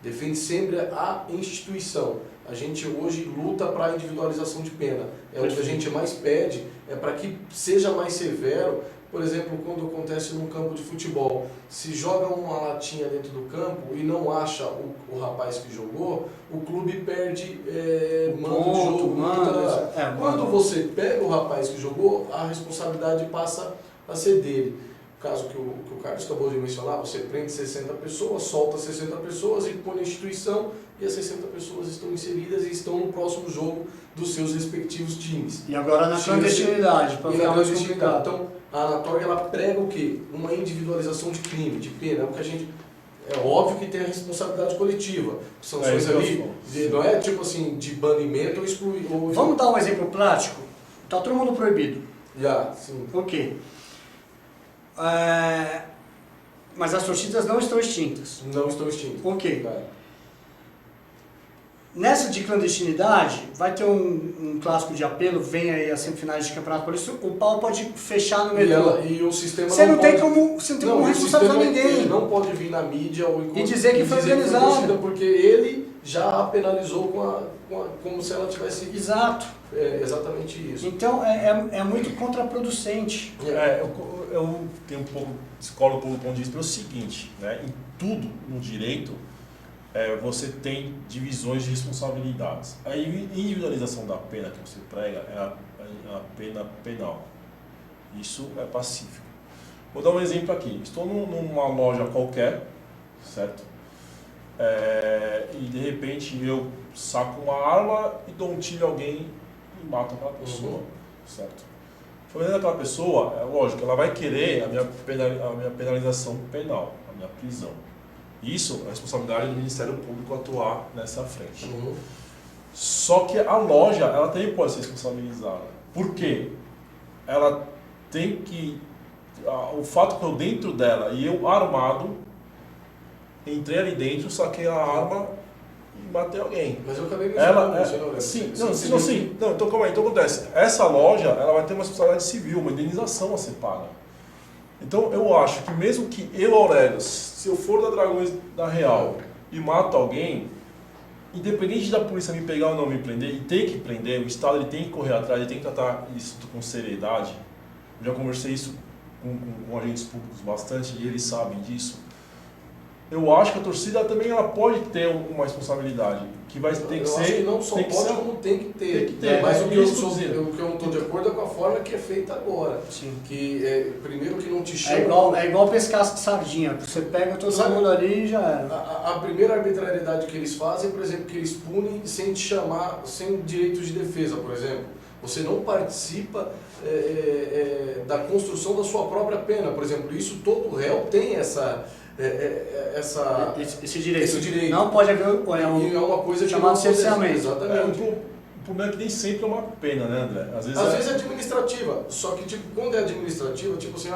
[SPEAKER 3] Defende sempre a instituição. A gente hoje luta para a individualização de pena. O que a gente mais pede é para que seja mais severo. Por exemplo, quando acontece num campo de futebol, se joga uma latinha dentro do campo e não acha o rapaz que jogou, o clube perde mando de jogo. Quando você pega o rapaz que jogou, a responsabilidade passa a ser dele. O caso que o Carlos acabou de mencionar, você prende 60 pessoas, solta 60 pessoas e põe na instituição, e as 60 pessoas estão inseridas e estão no próximo jogo dos seus respectivos times.
[SPEAKER 2] E agora na clandestinidade, para ficar mais complicado.
[SPEAKER 3] Então, a Anatorg ela prega o quê? Uma individualização de crime, de pena. É óbvio que tem a responsabilidade coletiva. Sanções ali, não é tipo assim, de banimento ou excluir.
[SPEAKER 2] Vamos dar um exemplo prático? Está todo mundo proibido.
[SPEAKER 3] Sim.
[SPEAKER 2] Ok. Mas as torcidas não estão extintas.
[SPEAKER 3] Não estão extintas.
[SPEAKER 2] Ok. Nessa de clandestinidade, vai ter um clássico de apelo, vem aí as semifinais de campeonato, por isso o pau pode fechar no metrô.
[SPEAKER 3] E o sistema
[SPEAKER 2] você não tem
[SPEAKER 3] pode...
[SPEAKER 2] como responsabilizar ninguém.
[SPEAKER 3] Ele não pode vir na mídia
[SPEAKER 2] e dizer que foi organizado.
[SPEAKER 3] Porque ele já a penalizou como se ela tivesse...
[SPEAKER 2] Exato.
[SPEAKER 3] É exatamente isso.
[SPEAKER 2] Então é muito contraproducente.
[SPEAKER 1] Eu tenho um pouco, discordo um pouco do ponto de vista pelo seguinte, né? Em tudo no direito, você tem divisões de responsabilidades. A individualização da pena que você prega é a pena penal. Isso é pacífico. Vou dar um exemplo aqui. Estou numa loja qualquer, certo? E de repente eu saco uma arma e dou um tiro em alguém e mato aquela pessoa, certo? Falando daquela pessoa, é lógico, ela vai querer a minha penalização penal, a minha prisão. Isso é a responsabilidade do Ministério Público atuar nessa frente. Só que a loja, ela também pode ser responsabilizada. Por quê? Ela tem que... O fato que eu dentro dela e eu armado, entrei ali dentro, saquei a arma e matei alguém.
[SPEAKER 3] Mas eu acabei mencionando
[SPEAKER 1] então calma aí, então acontece. Essa loja, ela vai ter uma responsabilidade civil, uma indenização a ser paga. Então eu acho que mesmo que eu, Aurelius, se eu for da Dragões da Real e mato alguém, independente da polícia me pegar ou não me prender, e tem que prender, o Estado ele tem que correr atrás, ele tem que tratar isso com seriedade. Eu já conversei isso com agentes públicos bastante, e eles sabem disso. Eu acho que a torcida também ela pode ter uma responsabilidade, que vai ter que ser...
[SPEAKER 3] Eu acho que não só
[SPEAKER 1] tem que
[SPEAKER 3] pode,
[SPEAKER 1] ser,
[SPEAKER 3] como tem que ter.
[SPEAKER 1] tem que ter,
[SPEAKER 3] mas o que eu não estou de acordo é com a forma que é feita agora.
[SPEAKER 2] Sim.
[SPEAKER 3] Que, primeiro, que não te
[SPEAKER 2] É
[SPEAKER 3] chama...
[SPEAKER 2] igual pescar sardinha, você pega todo mundo ali e já era.
[SPEAKER 3] A primeira arbitrariedade que eles fazem, por exemplo, que eles punem sem te chamar, sem direitos de defesa, por exemplo. Você não participa da construção da sua própria pena, por exemplo. Isso todo réu tem
[SPEAKER 2] Esse direito.
[SPEAKER 3] esse direito.
[SPEAKER 2] Não pode haver
[SPEAKER 3] E é uma coisa que
[SPEAKER 2] chamado
[SPEAKER 3] não pode-
[SPEAKER 2] cerceamento.
[SPEAKER 3] Exatamente.
[SPEAKER 1] O problema é que nem sempre é uma pena, né, André?
[SPEAKER 3] Às vezes é administrativa, só que tipo, quando é administrativa, tipo assim,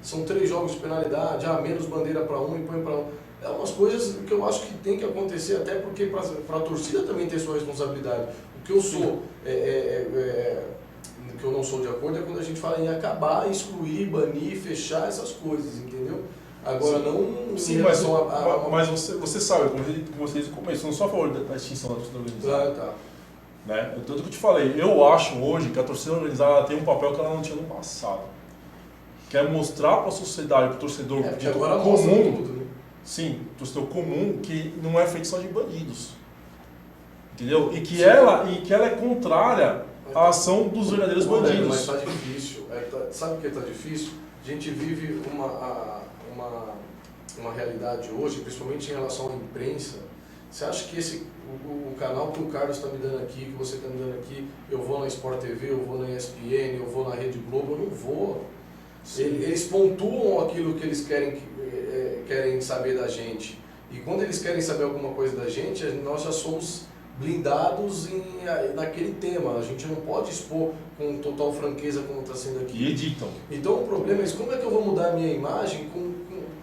[SPEAKER 3] são 3 jogos de penalidade, menos bandeira para um e põe para um. É umas coisas que eu acho que tem que acontecer, até porque para a torcida também tem sua responsabilidade. O que eu sou, que eu não sou de acordo é quando a gente fala em acabar, excluir, banir, fechar essas coisas, entendeu? Agora não
[SPEAKER 1] Sim,
[SPEAKER 3] em
[SPEAKER 1] mas,
[SPEAKER 3] relação
[SPEAKER 1] mas você sabe, como você disse no começo, eu não sou a favor da extinção da torcida organizada.
[SPEAKER 3] Tá.
[SPEAKER 1] Né? Tanto que eu te falei, eu acho hoje que a torcida organizada ela tem um papel que ela não tinha no passado. Que é mostrar para a sociedade, para o torcedor
[SPEAKER 3] Porque agora mostra
[SPEAKER 1] comum,
[SPEAKER 3] tudo, né?
[SPEAKER 1] sim, torcedor comum, que não é feito só de bandidos. Entendeu? E que ela é contrária à ação dos verdadeiros bandidos.
[SPEAKER 3] Mas está difícil. Sabe o que está difícil? A gente vive uma realidade hoje, principalmente em relação à imprensa. Você acha que o canal que o Carlos está me dando aqui, que você está me dando aqui, eu vou na Sport TV, eu vou na ESPN, eu vou na Rede Globo, eu não vou. Eles pontuam aquilo que eles querem saber da gente. E quando eles querem saber alguma coisa da gente, nós já somos blindados naquele tema. A gente não pode expor com total franqueza como está sendo aqui.
[SPEAKER 1] E editam.
[SPEAKER 3] Então o problema é como é que eu vou mudar a minha imagem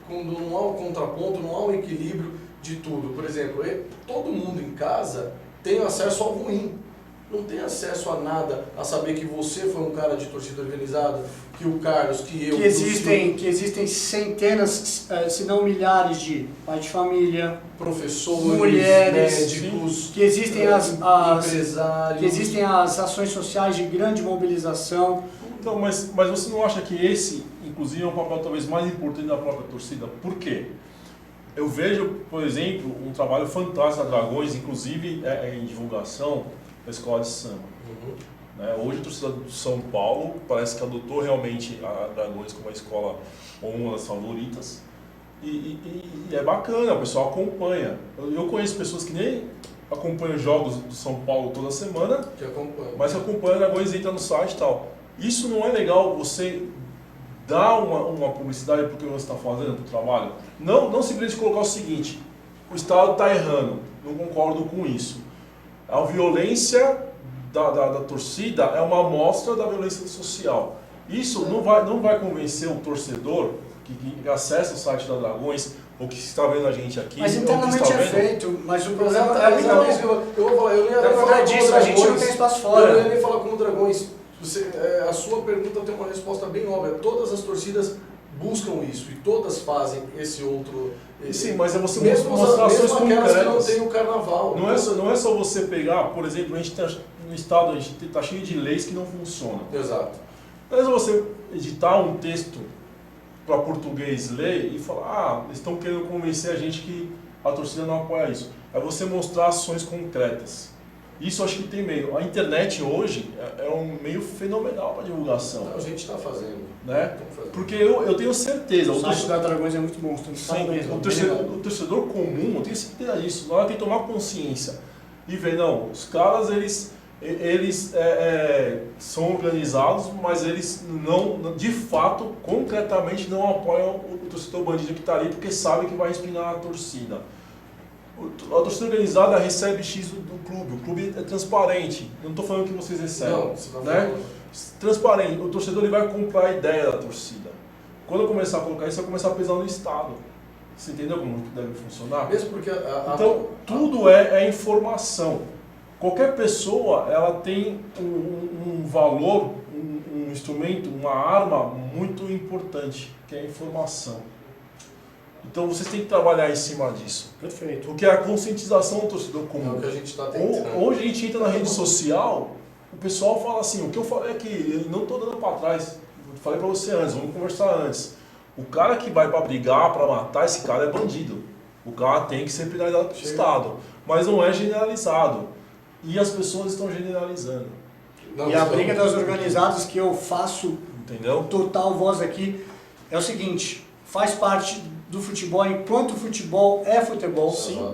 [SPEAKER 3] quando não há um contraponto, não há um equilíbrio de tudo. Por exemplo, todo mundo em casa tem acesso ao ruim. Não tem acesso a nada, a saber que você foi um cara de torcida organizada, que o Carlos, que eu...
[SPEAKER 2] Que existem centenas, se não milhares de pais de família,
[SPEAKER 3] professores,
[SPEAKER 2] mulheres,
[SPEAKER 3] médicos,
[SPEAKER 2] que existem
[SPEAKER 3] empresários...
[SPEAKER 2] que existem as ações sociais de grande mobilização.
[SPEAKER 1] Então, mas você não acha que esse, inclusive, é um papel talvez mais importante da própria torcida? Por quê? Eu vejo, por exemplo, um trabalho fantástico da Dragões, inclusive em divulgação da escola de samba. Né? Hoje a torcida do São Paulo parece que adotou realmente a Dragões como a escola ou uma das favoritas. E é bacana, o pessoal acompanha. Eu conheço pessoas que nem acompanham jogos do São Paulo toda semana, mas que acompanham a Dragões, entra no site e tal. Isso não é legal você dar uma publicidade porque você está fazendo para o trabalho? Não simplesmente colocar o seguinte: o Estado está errando, não concordo com isso. A violência da torcida é uma amostra da violência social. Isso não vai convencer o torcedor que acessa o site da Dragões ou que está vendo a gente aqui.
[SPEAKER 2] Mas internamente é feito, mas o problema
[SPEAKER 3] é isso. Eu vou falar, eu nem ia falar disso, a gente não tem espaço fora. Eu não ia nem falar como Dragões. A sua pergunta tem uma resposta bem óbvia. Todas as torcidas buscam isso e todas fazem esse outro...
[SPEAKER 1] Sim, mas é você
[SPEAKER 3] mostrar ações concretas. Que não tem o carnaval.
[SPEAKER 1] Não é só você pegar, por exemplo, a gente no Estado está cheio de leis que não funcionam.
[SPEAKER 3] Exato.
[SPEAKER 1] Não é só você editar um texto para português ler e falar, eles estão querendo convencer a gente que a torcida não apoia isso. É você mostrar ações concretas. Isso eu acho que tem meio. A internet hoje é um meio fenomenal para divulgação.
[SPEAKER 3] A gente está fazendo.
[SPEAKER 1] Né? Porque eu tenho certeza.
[SPEAKER 2] O site da Dragões é muito bom.
[SPEAKER 1] O torcedor comum, eu tenho certeza disso. Na hora tem que tomar consciência e ver, não, os caras eles são organizados, mas eles não, de fato, concretamente não apoiam o torcedor bandido que está ali porque sabe que vai espinar a torcida. A torcida organizada recebe X do clube, o clube é transparente, não estou falando que vocês recebem.
[SPEAKER 3] Não, você não
[SPEAKER 1] né? Transparente, o torcedor ele vai comprar a ideia da torcida. Quando eu começar a colocar isso, vai começar a pesar no Estado. Você entendeu como deve funcionar?
[SPEAKER 3] Mesmo porque
[SPEAKER 1] então, tudo é informação. Qualquer pessoa ela tem um valor, um instrumento, uma arma muito importante, que é a informação. Então vocês têm que trabalhar em cima disso.
[SPEAKER 2] Perfeito.
[SPEAKER 1] Porque a conscientização do torcedor comum.
[SPEAKER 3] É o que a gente está tentando.
[SPEAKER 1] Hoje a gente entra na rede social, o pessoal fala assim, o que eu falo é que eu não estou dando para trás. falei pra você antes, vamos conversar antes. O cara que vai pra brigar, pra matar, esse cara é bandido. O cara tem que ser penalizado pelo Estado. Mas não é generalizado. E as pessoas estão generalizando.
[SPEAKER 2] E a briga das organizadas que eu faço,
[SPEAKER 1] entendeu?
[SPEAKER 2] Total voz aqui, é o seguinte, faz parte do futebol, enquanto o futebol é futebol.
[SPEAKER 1] Sim.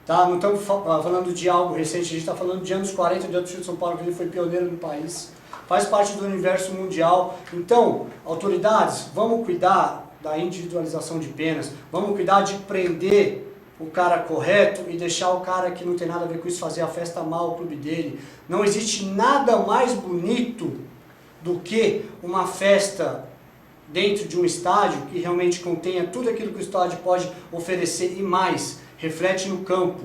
[SPEAKER 2] Tá? Não estamos falando de algo recente, a gente está falando de anos 40, de Torcida de São Paulo, que ele foi pioneiro no país. Faz parte do universo mundial. Então, autoridades, vamos cuidar da individualização de penas, vamos cuidar de prender o cara correto e deixar o cara que não tem nada a ver com isso fazer a festa mal ao clube dele. Não existe nada mais bonito do que uma festa dentro de um estádio que realmente contenha tudo aquilo que o estádio pode oferecer e mais, reflete no campo.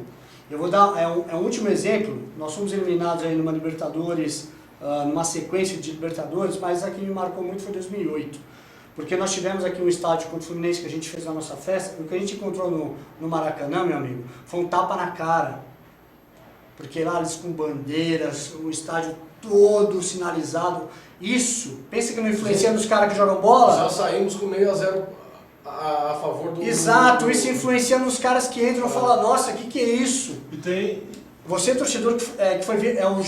[SPEAKER 2] Eu vou dar um último exemplo. Nós fomos eliminados aí numa Libertadores, numa sequência de Libertadores, mas a que me marcou muito foi 2008. Porque nós tivemos aqui um estádio contra o Fluminense que a gente fez na nossa festa, e o que a gente encontrou no Maracanã, meu amigo, foi um tapa na cara. Porque lá eles com bandeiras, o estádio todo sinalizado. Isso, pensa que não influencia nos caras que jogam bola?
[SPEAKER 3] Já saímos com 6-0 a favor do...
[SPEAKER 2] Exato, isso influencia nos caras que entram e falam, nossa, o que é isso?
[SPEAKER 1] E tem...
[SPEAKER 2] Você, torcedor, que foi ver, é o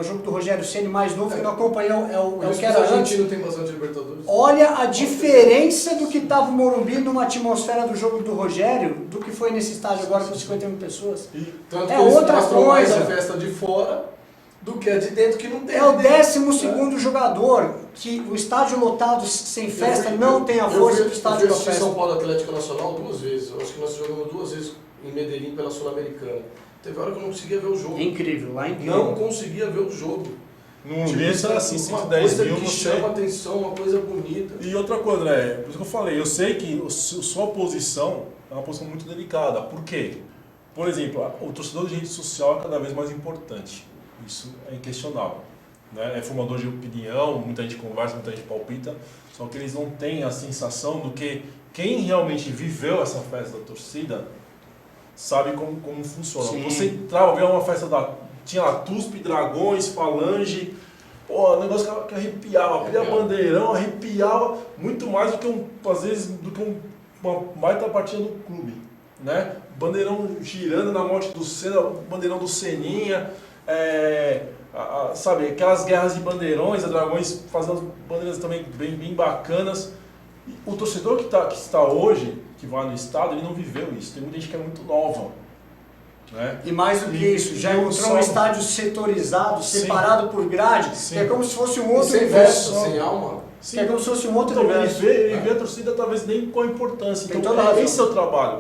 [SPEAKER 2] jogo do Rogério Ceni mais novo, que não acompanhou, é o que era
[SPEAKER 3] antes.
[SPEAKER 2] A gente
[SPEAKER 3] não tem bastante Libertadores.
[SPEAKER 2] Olha a diferença do que estava o Morumbi numa atmosfera do jogo do Rogério, do que foi nesse estádio agora com 50 mil pessoas.
[SPEAKER 3] Tanto
[SPEAKER 2] é
[SPEAKER 3] que eles
[SPEAKER 2] outra
[SPEAKER 3] mostram mais
[SPEAKER 2] coisa.
[SPEAKER 3] a festa de fora do que a de dentro, que não tem.
[SPEAKER 2] É o 12º jogador, que o estádio lotado sem festa não tem a força do estádio com a
[SPEAKER 3] Eu
[SPEAKER 2] festa.
[SPEAKER 3] São Paulo Atlético Nacional 2 vezes. Eu acho que nós jogamos 2 vezes em Medellín pela Sul-Americana. Teve hora que eu não conseguia ver o jogo.
[SPEAKER 2] É incrível, lá é incrível.
[SPEAKER 3] Não conseguia ver o jogo.
[SPEAKER 1] No ambiente era assim,
[SPEAKER 3] uma
[SPEAKER 1] 110
[SPEAKER 3] coisa
[SPEAKER 1] mil,
[SPEAKER 3] que
[SPEAKER 1] você...
[SPEAKER 3] chama atenção, uma coisa bonita.
[SPEAKER 1] E outra coisa, André, por isso que eu falei, eu sei que sua posição é uma posição muito delicada. Por quê? Por exemplo, o torcedor de rede social é cada vez mais importante. Isso é inquestionável. Né? É formador de opinião, muita gente conversa, muita gente palpita, só que eles não têm a sensação do que quem realmente viveu essa festa da torcida sabe como funciona.
[SPEAKER 2] Sim.
[SPEAKER 1] Você entrava, via uma festa tinha lá TUSP, Dragões, Falange, pô, negócio que arrepiava, abria bandeirão, arrepiava muito mais do que às vezes, do que uma baita partida do clube, né? Bandeirão girando na morte do Senna, bandeirão do Seninha, sabe, aquelas guerras de bandeirões, a Dragões fazendo bandeiras também bem bacanas. E o torcedor que está hoje, que vai no estádio, ele não viveu isso. Tem muita gente que é muito nova. Né?
[SPEAKER 2] E mais do que isso, já encontrou um estádio setorizado,
[SPEAKER 1] Sim.
[SPEAKER 2] separado por grade,
[SPEAKER 1] Sim.
[SPEAKER 2] que é como se fosse um outro
[SPEAKER 3] Sem
[SPEAKER 2] universo.
[SPEAKER 3] festa, sem alma.
[SPEAKER 2] Que é como se fosse um outro
[SPEAKER 1] Então,
[SPEAKER 2] universo.
[SPEAKER 1] ele vê a torcida talvez nem com a importância.
[SPEAKER 2] Tem
[SPEAKER 1] Então,
[SPEAKER 2] toda a razão.
[SPEAKER 1] esse é o trabalho.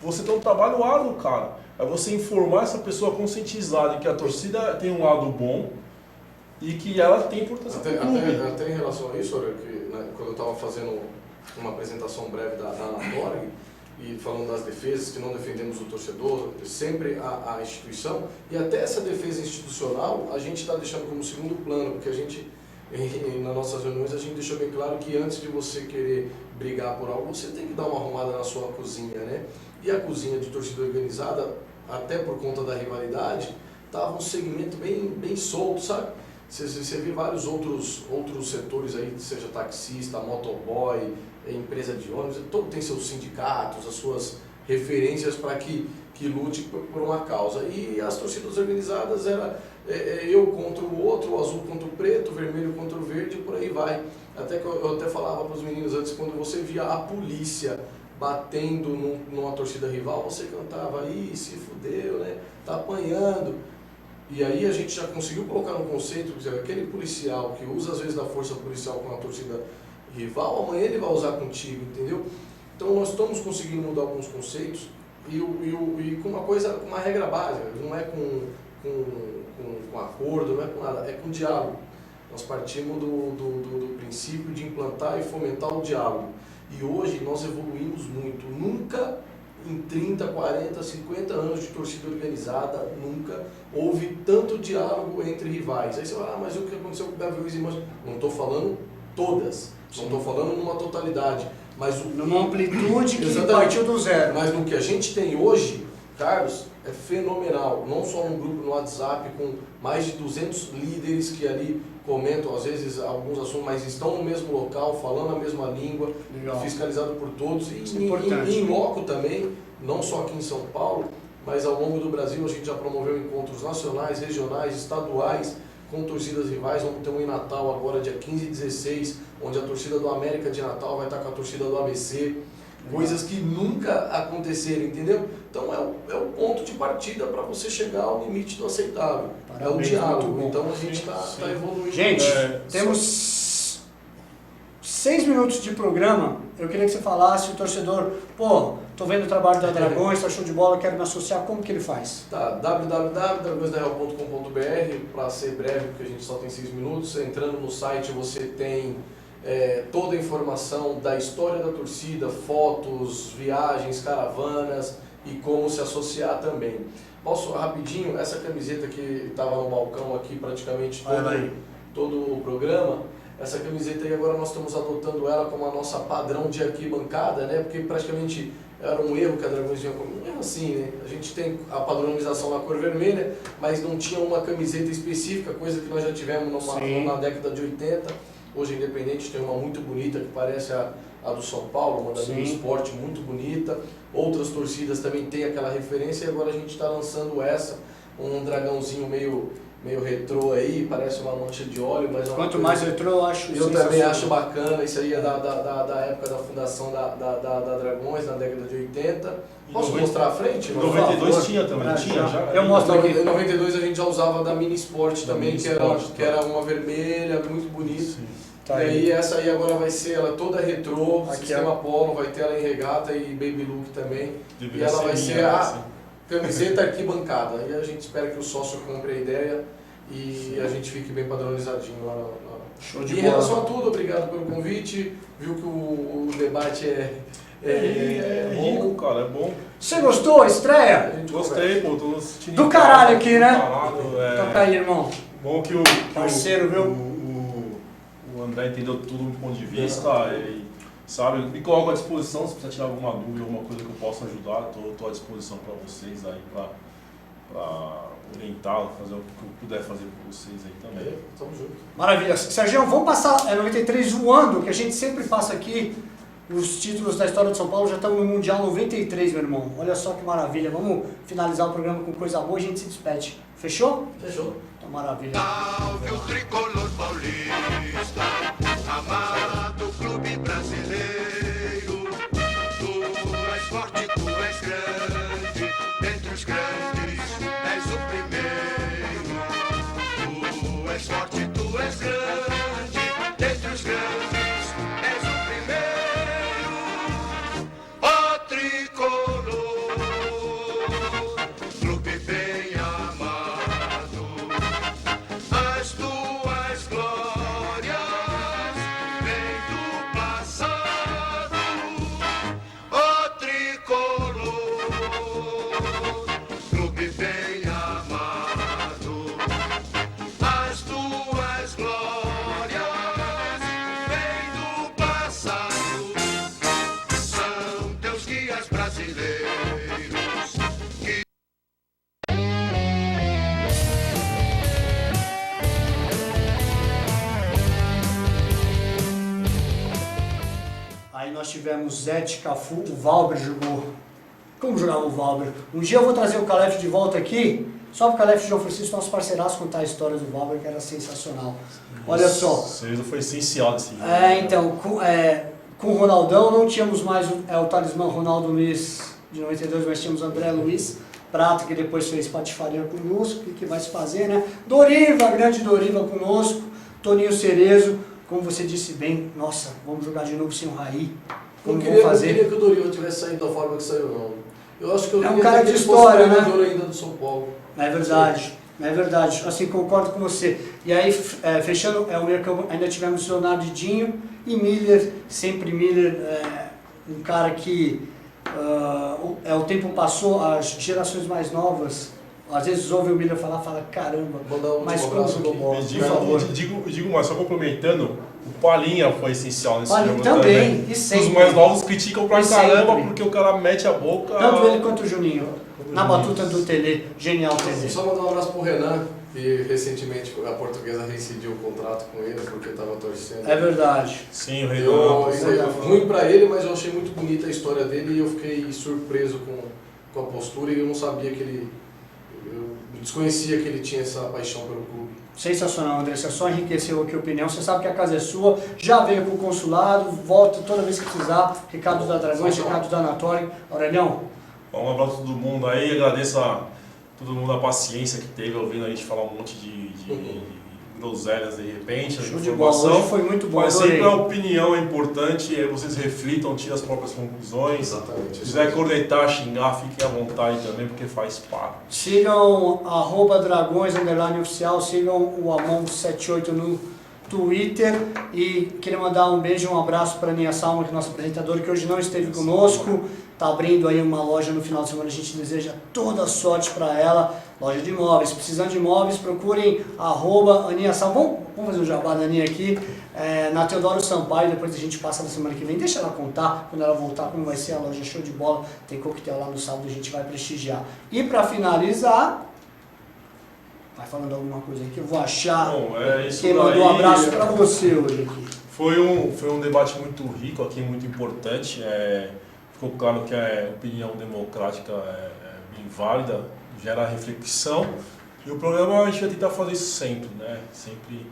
[SPEAKER 1] Você tem um trabalho árduo, cara. É você informar essa pessoa conscientizada de que a torcida tem um lado bom e que ela tem importância para o clube.
[SPEAKER 3] Até em relação a isso, olha, que, né, quando eu estava fazendo uma apresentação breve da Anatorg e falando das defesas, que não defendemos o torcedor, sempre a instituição, e até essa defesa institucional a gente está deixando como segundo plano, porque a gente, nas nossas reuniões, a gente deixou bem claro que antes de você querer brigar por algo, você tem que dar uma arrumada na sua cozinha, né? E a cozinha de torcida organizada, até por conta da rivalidade, estava um segmento bem solto, sabe? Você vê vários outros setores aí, seja taxista, motoboy, empresa de ônibus, todo tem seus sindicatos, as suas referências para que lute por uma causa. E as torcidas organizadas era eu contra o outro, o azul contra o preto, o vermelho contra o verde, e por aí vai. Até que eu até falava para os meninos antes, quando você via a polícia batendo numa torcida rival, você cantava, ih, se fudeu, né? Tá apanhando. E aí a gente já conseguiu colocar no conceito, quer dizer, aquele policial que usa às vezes da força policial com a torcida rival, amanhã ele vai usar contigo, entendeu? Então nós estamos conseguindo mudar alguns conceitos e com uma coisa, com uma regra básica, não é com acordo, não é com nada, é com diálogo. Nós partimos do princípio de implantar e fomentar o diálogo. E hoje nós evoluímos muito. Nunca em 30, 40, 50 anos de torcida organizada, nunca houve tanto diálogo entre rivais. Aí você fala, mas o que aconteceu com o Gaviões e Irmãos? Não estou falando todas, não estou falando numa totalidade. Mas
[SPEAKER 2] numa amplitude que
[SPEAKER 3] exatamente,
[SPEAKER 2] partiu do zero.
[SPEAKER 3] Mas no que a gente tem hoje, Carlos, é fenomenal, não só um grupo no WhatsApp com mais de 200 líderes que ali comentam, às vezes, alguns assuntos, mas estão no mesmo local, falando a mesma língua,
[SPEAKER 2] Legal.
[SPEAKER 3] fiscalizado por todos, e
[SPEAKER 2] Isso é importante.
[SPEAKER 3] em loco também, não só aqui em São Paulo, mas ao longo do Brasil a gente já promoveu encontros nacionais, regionais, estaduais, com torcidas rivais. Vamos ter um em Natal agora, dia 15 e 16, onde a torcida do América de Natal vai estar com a torcida do ABC. Coisas que nunca aconteceram, entendeu? Então é o ponto de partida para você chegar ao limite do aceitável.
[SPEAKER 2] Parabéns,
[SPEAKER 3] é o diálogo.
[SPEAKER 2] muito bom.
[SPEAKER 3] Então a gente está evoluindo.
[SPEAKER 2] Gente, temos 6 minutos de programa. Eu queria que você falasse, o torcedor, pô, tô vendo o trabalho da Dragões, tá show de bola, quero me associar, como que ele faz?
[SPEAKER 3] Tá, www.dragõesdareal.com.br, para ser breve, porque a gente só tem 6 minutos. Entrando no site você tem toda a informação da história da torcida, fotos, viagens, caravanas e como se associar também. Posso, rapidinho, essa camiseta que estava no balcão aqui praticamente todo o programa, essa camiseta aí agora nós estamos adotando ela como a nossa padrão de arquibancada, né? Porque praticamente era um erro que a Dragões vinha com. Um erro assim, né? A gente tem a padronização na cor vermelha, mas não tinha uma camiseta específica, coisa que nós já tivemos na década de 80. Hoje a Independente tem uma muito bonita, que parece a do São Paulo, uma da Mini Sport muito bonita. Outras torcidas também têm aquela referência e agora a gente está lançando essa, um dragãozinho meio retrô aí, parece uma mancha de óleo. Mas
[SPEAKER 2] Quanto mais retrô, eu acho
[SPEAKER 3] eu também acho bacana. Isso aí é da época da fundação da Dragões, na década de 80. Posso mostrar à frente?
[SPEAKER 1] Em 92 tinha também, tinha já.
[SPEAKER 2] Eu mostro aqui.
[SPEAKER 3] Em 92 a gente já usava da Mini Sport também,
[SPEAKER 1] Mini
[SPEAKER 3] que
[SPEAKER 1] Sport,
[SPEAKER 3] era uma vermelha, muito bonita.
[SPEAKER 1] Sim.
[SPEAKER 2] Tá
[SPEAKER 3] E aí essa aí agora vai ser ela toda retrô,
[SPEAKER 2] Aqui,
[SPEAKER 3] sistema polo, vai ter ela em regata e baby look também.
[SPEAKER 1] Deveria
[SPEAKER 3] E ela vai
[SPEAKER 1] minha,
[SPEAKER 3] ser a
[SPEAKER 1] assim.
[SPEAKER 3] camiseta arquibancada. E a gente espera que o sócio compre a ideia e a gente fique bem padronizadinho lá.
[SPEAKER 2] Show
[SPEAKER 3] Em
[SPEAKER 2] de bola.
[SPEAKER 3] relação a tudo, obrigado pelo convite. Viu que o debate é
[SPEAKER 1] rico,
[SPEAKER 3] bom.
[SPEAKER 1] cara, é bom.
[SPEAKER 2] Você gostou?
[SPEAKER 3] A
[SPEAKER 2] Estreia?
[SPEAKER 3] gente
[SPEAKER 1] Gostei, pô, tô assistindo.
[SPEAKER 2] Do caralho aqui, né?
[SPEAKER 1] Parado,
[SPEAKER 2] Toca aí, irmão.
[SPEAKER 1] Bom que
[SPEAKER 2] Parceiro, viu?
[SPEAKER 1] O André entendeu tudo do ponto de vista e, sabe, me coloco à disposição se precisar tirar alguma dúvida, alguma coisa que eu possa ajudar, tô à disposição para vocês aí, para orientar, fazer o que eu puder fazer por vocês aí também.
[SPEAKER 3] Tamo junto.
[SPEAKER 2] Maravilha. Sérgio, vamos passar 93 voando, que a gente sempre passa aqui. Os títulos da história de São Paulo já estão no Mundial 93, meu irmão. Olha só que maravilha. Vamos finalizar o programa com coisa boa e a gente se despede. Fechou?
[SPEAKER 3] Fechou.
[SPEAKER 2] Então, maravilha.
[SPEAKER 4] Salve o tricolor paulista, amado clube brasileiro. Tu és forte, tu és grande, dentre os grandes és o primeiro. Tu és forte, tu és grande, dentre os grandes és o primeiro. Ó tricolor, clube bem amado. As tuas glórias vêm do passado, ó tricolor, clube bem amado. As tuas glórias vêm do passado, são teus guias brasileiros.
[SPEAKER 2] Aí nós tivemos Zete, Cafu, o Valber jogou. Como jogava o Valber? Um dia eu vou trazer o Calef de volta aqui, só para o Calef de João Francisco, nosso parceiraço, contar a história do Valber, que era sensacional. Olha só.
[SPEAKER 1] Isso foi essencial desse jogo.
[SPEAKER 2] Então, com o Ronaldão não tínhamos mais o talismã Ronaldo Luiz de 92, mas tínhamos André Luiz Prata, que depois fez patifaria conosco, que vai se fazer, né? Doriva, grande Doriva conosco, Toninho Cerezo, como você disse bem, nossa, vamos jogar de novo sem o Raí. Como vamos
[SPEAKER 3] Não
[SPEAKER 2] fazer?
[SPEAKER 3] queria que o Doriva tivesse saído da forma que saiu, não. Eu acho que eu
[SPEAKER 2] É um
[SPEAKER 3] queria
[SPEAKER 2] cara
[SPEAKER 3] que
[SPEAKER 2] de
[SPEAKER 3] ele
[SPEAKER 2] história,
[SPEAKER 3] fosse
[SPEAKER 2] né?
[SPEAKER 3] treinador ainda do São Paulo.
[SPEAKER 2] É verdade, é verdade. Assim, concordo com você. E aí, fechando, o meio campo, ainda tivemos Leonardo e Dinho e Miller, sempre Miller, um cara que o tempo passou, as gerações mais novas às vezes ouve o Miller falar, fala, caramba,
[SPEAKER 3] Mandar um
[SPEAKER 2] mas
[SPEAKER 3] último
[SPEAKER 2] como
[SPEAKER 3] abraço
[SPEAKER 2] jogou
[SPEAKER 3] aqui.
[SPEAKER 2] bola,
[SPEAKER 1] E
[SPEAKER 2] por favor.
[SPEAKER 1] digo mais, só complementando, o Palinha foi essencial nesse
[SPEAKER 2] Palinha
[SPEAKER 1] jogo
[SPEAKER 2] também, e
[SPEAKER 1] Os
[SPEAKER 2] sempre.
[SPEAKER 1] mais novos criticam pra
[SPEAKER 2] E
[SPEAKER 1] caramba
[SPEAKER 2] sempre.
[SPEAKER 1] porque o cara mete a boca.
[SPEAKER 2] Tanto ele quanto o Juninho, na
[SPEAKER 1] Juninho.
[SPEAKER 2] batuta do Tele, genial Tele.
[SPEAKER 3] Só mandar um abraço pro Renan, que recentemente a Portuguesa reincidiu o contrato com ele porque estava torcendo.
[SPEAKER 2] É verdade.
[SPEAKER 1] Sim, o
[SPEAKER 3] Eu,
[SPEAKER 1] Renan.
[SPEAKER 3] ruim pra ele, mas eu achei muito bonita a história dele e eu fiquei surpreso com a postura e eu não sabia que ele... Eu desconhecia que ele tinha essa paixão pelo clube.
[SPEAKER 2] Sensacional, André. Você só enriqueceu aqui a opinião. Você sabe que a casa é sua. Já veio pro consulado, volta toda vez que precisar. Recado da Dragões, recado da Anatório. Aurelião,
[SPEAKER 1] Um abraço a todo mundo aí, agradeço a todo mundo a paciência que teve ouvindo a gente falar um monte de groselhas de repente,
[SPEAKER 2] show
[SPEAKER 1] de
[SPEAKER 2] de bola.
[SPEAKER 1] informação.
[SPEAKER 2] Hoje foi muito bom,
[SPEAKER 1] Mas
[SPEAKER 2] adorei.
[SPEAKER 1] sempre a opinião é importante, vocês reflitam, tirem as próprias conclusões.
[SPEAKER 3] Exatamente.
[SPEAKER 1] Se quiser cornetar, xingar, fiquem à vontade também, porque faz parte.
[SPEAKER 2] Sigam @dragões _oficial, sigam o Amon78 no Twitter e queria mandar um beijo e um abraço para a Aninha Salma, que é nossa apresentadora, que hoje não esteve conosco. Está abrindo aí uma loja no final de semana, a gente deseja toda a sorte para ela. Loja de imóveis, precisando de imóveis, procurem @Aninha Salma. Vamos fazer um jabá da Aninha aqui, na Teodoro Sampaio, depois a gente passa na semana que vem. Deixa ela contar, quando ela voltar, como vai ser a loja, show de bola. Tem coquetel lá no sábado, a gente vai prestigiar. E para finalizar, vai falando alguma coisa aqui, eu vou achar
[SPEAKER 1] Bom, é isso
[SPEAKER 2] quem mandou um
[SPEAKER 1] daí.
[SPEAKER 2] abraço para você hoje aqui.
[SPEAKER 1] Foi um debate muito rico aqui, muito importante. Ficou claro que a opinião democrática é bem válida, gera reflexão. E o programa a gente vai tentar fazer isso sempre, né? Sempre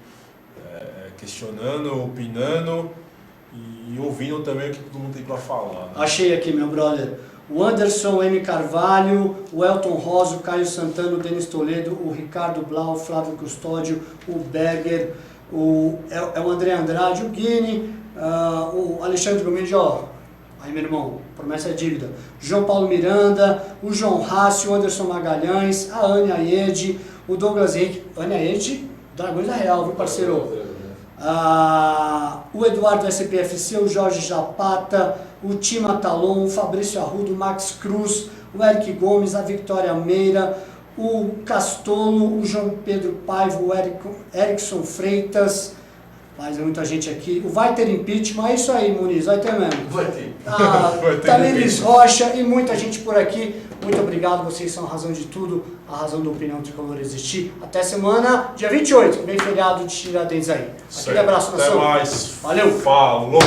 [SPEAKER 1] questionando, opinando e ouvindo também o que todo mundo tem para falar. Né?
[SPEAKER 2] Achei aqui, meu brother. O Anderson M. Carvalho, o Elton Rosa, o Caio Santana, o Denis Toledo, o Ricardo Blau, o Flávio Custódio, o Berger, o André Andrade, o Guini, o Alexandre Gomes, ó. Aí, meu irmão, promessa é dívida. João Paulo Miranda, o João Rácio, o Anderson Magalhães, a Ania Aede, o Douglas Henrique. Ania Aede, Dragões da Real, viu, parceiro? O Eduardo SPFC, o Jorge Japata, o Tima Talon, o Fabrício Arrudo, o Max Cruz, o Eric Gomes, a Victoria Meira, o Castolo, o João Pedro Paiva, o Erickson Freitas. Mas é muita gente aqui. O vai ter impeachment, é isso aí, Muniz, vai ter mesmo.
[SPEAKER 3] Vai ter.
[SPEAKER 1] Vai ter
[SPEAKER 2] Tamires Rocha e muita gente por aqui. Muito obrigado, vocês são a razão de tudo, a razão da opinião tricolor existir. Até semana, dia 28, que vem feriado de Tiradentes aí. Aquele abraço,
[SPEAKER 1] Até
[SPEAKER 2] nação.
[SPEAKER 1] mais.
[SPEAKER 2] Valeu.
[SPEAKER 1] Falou.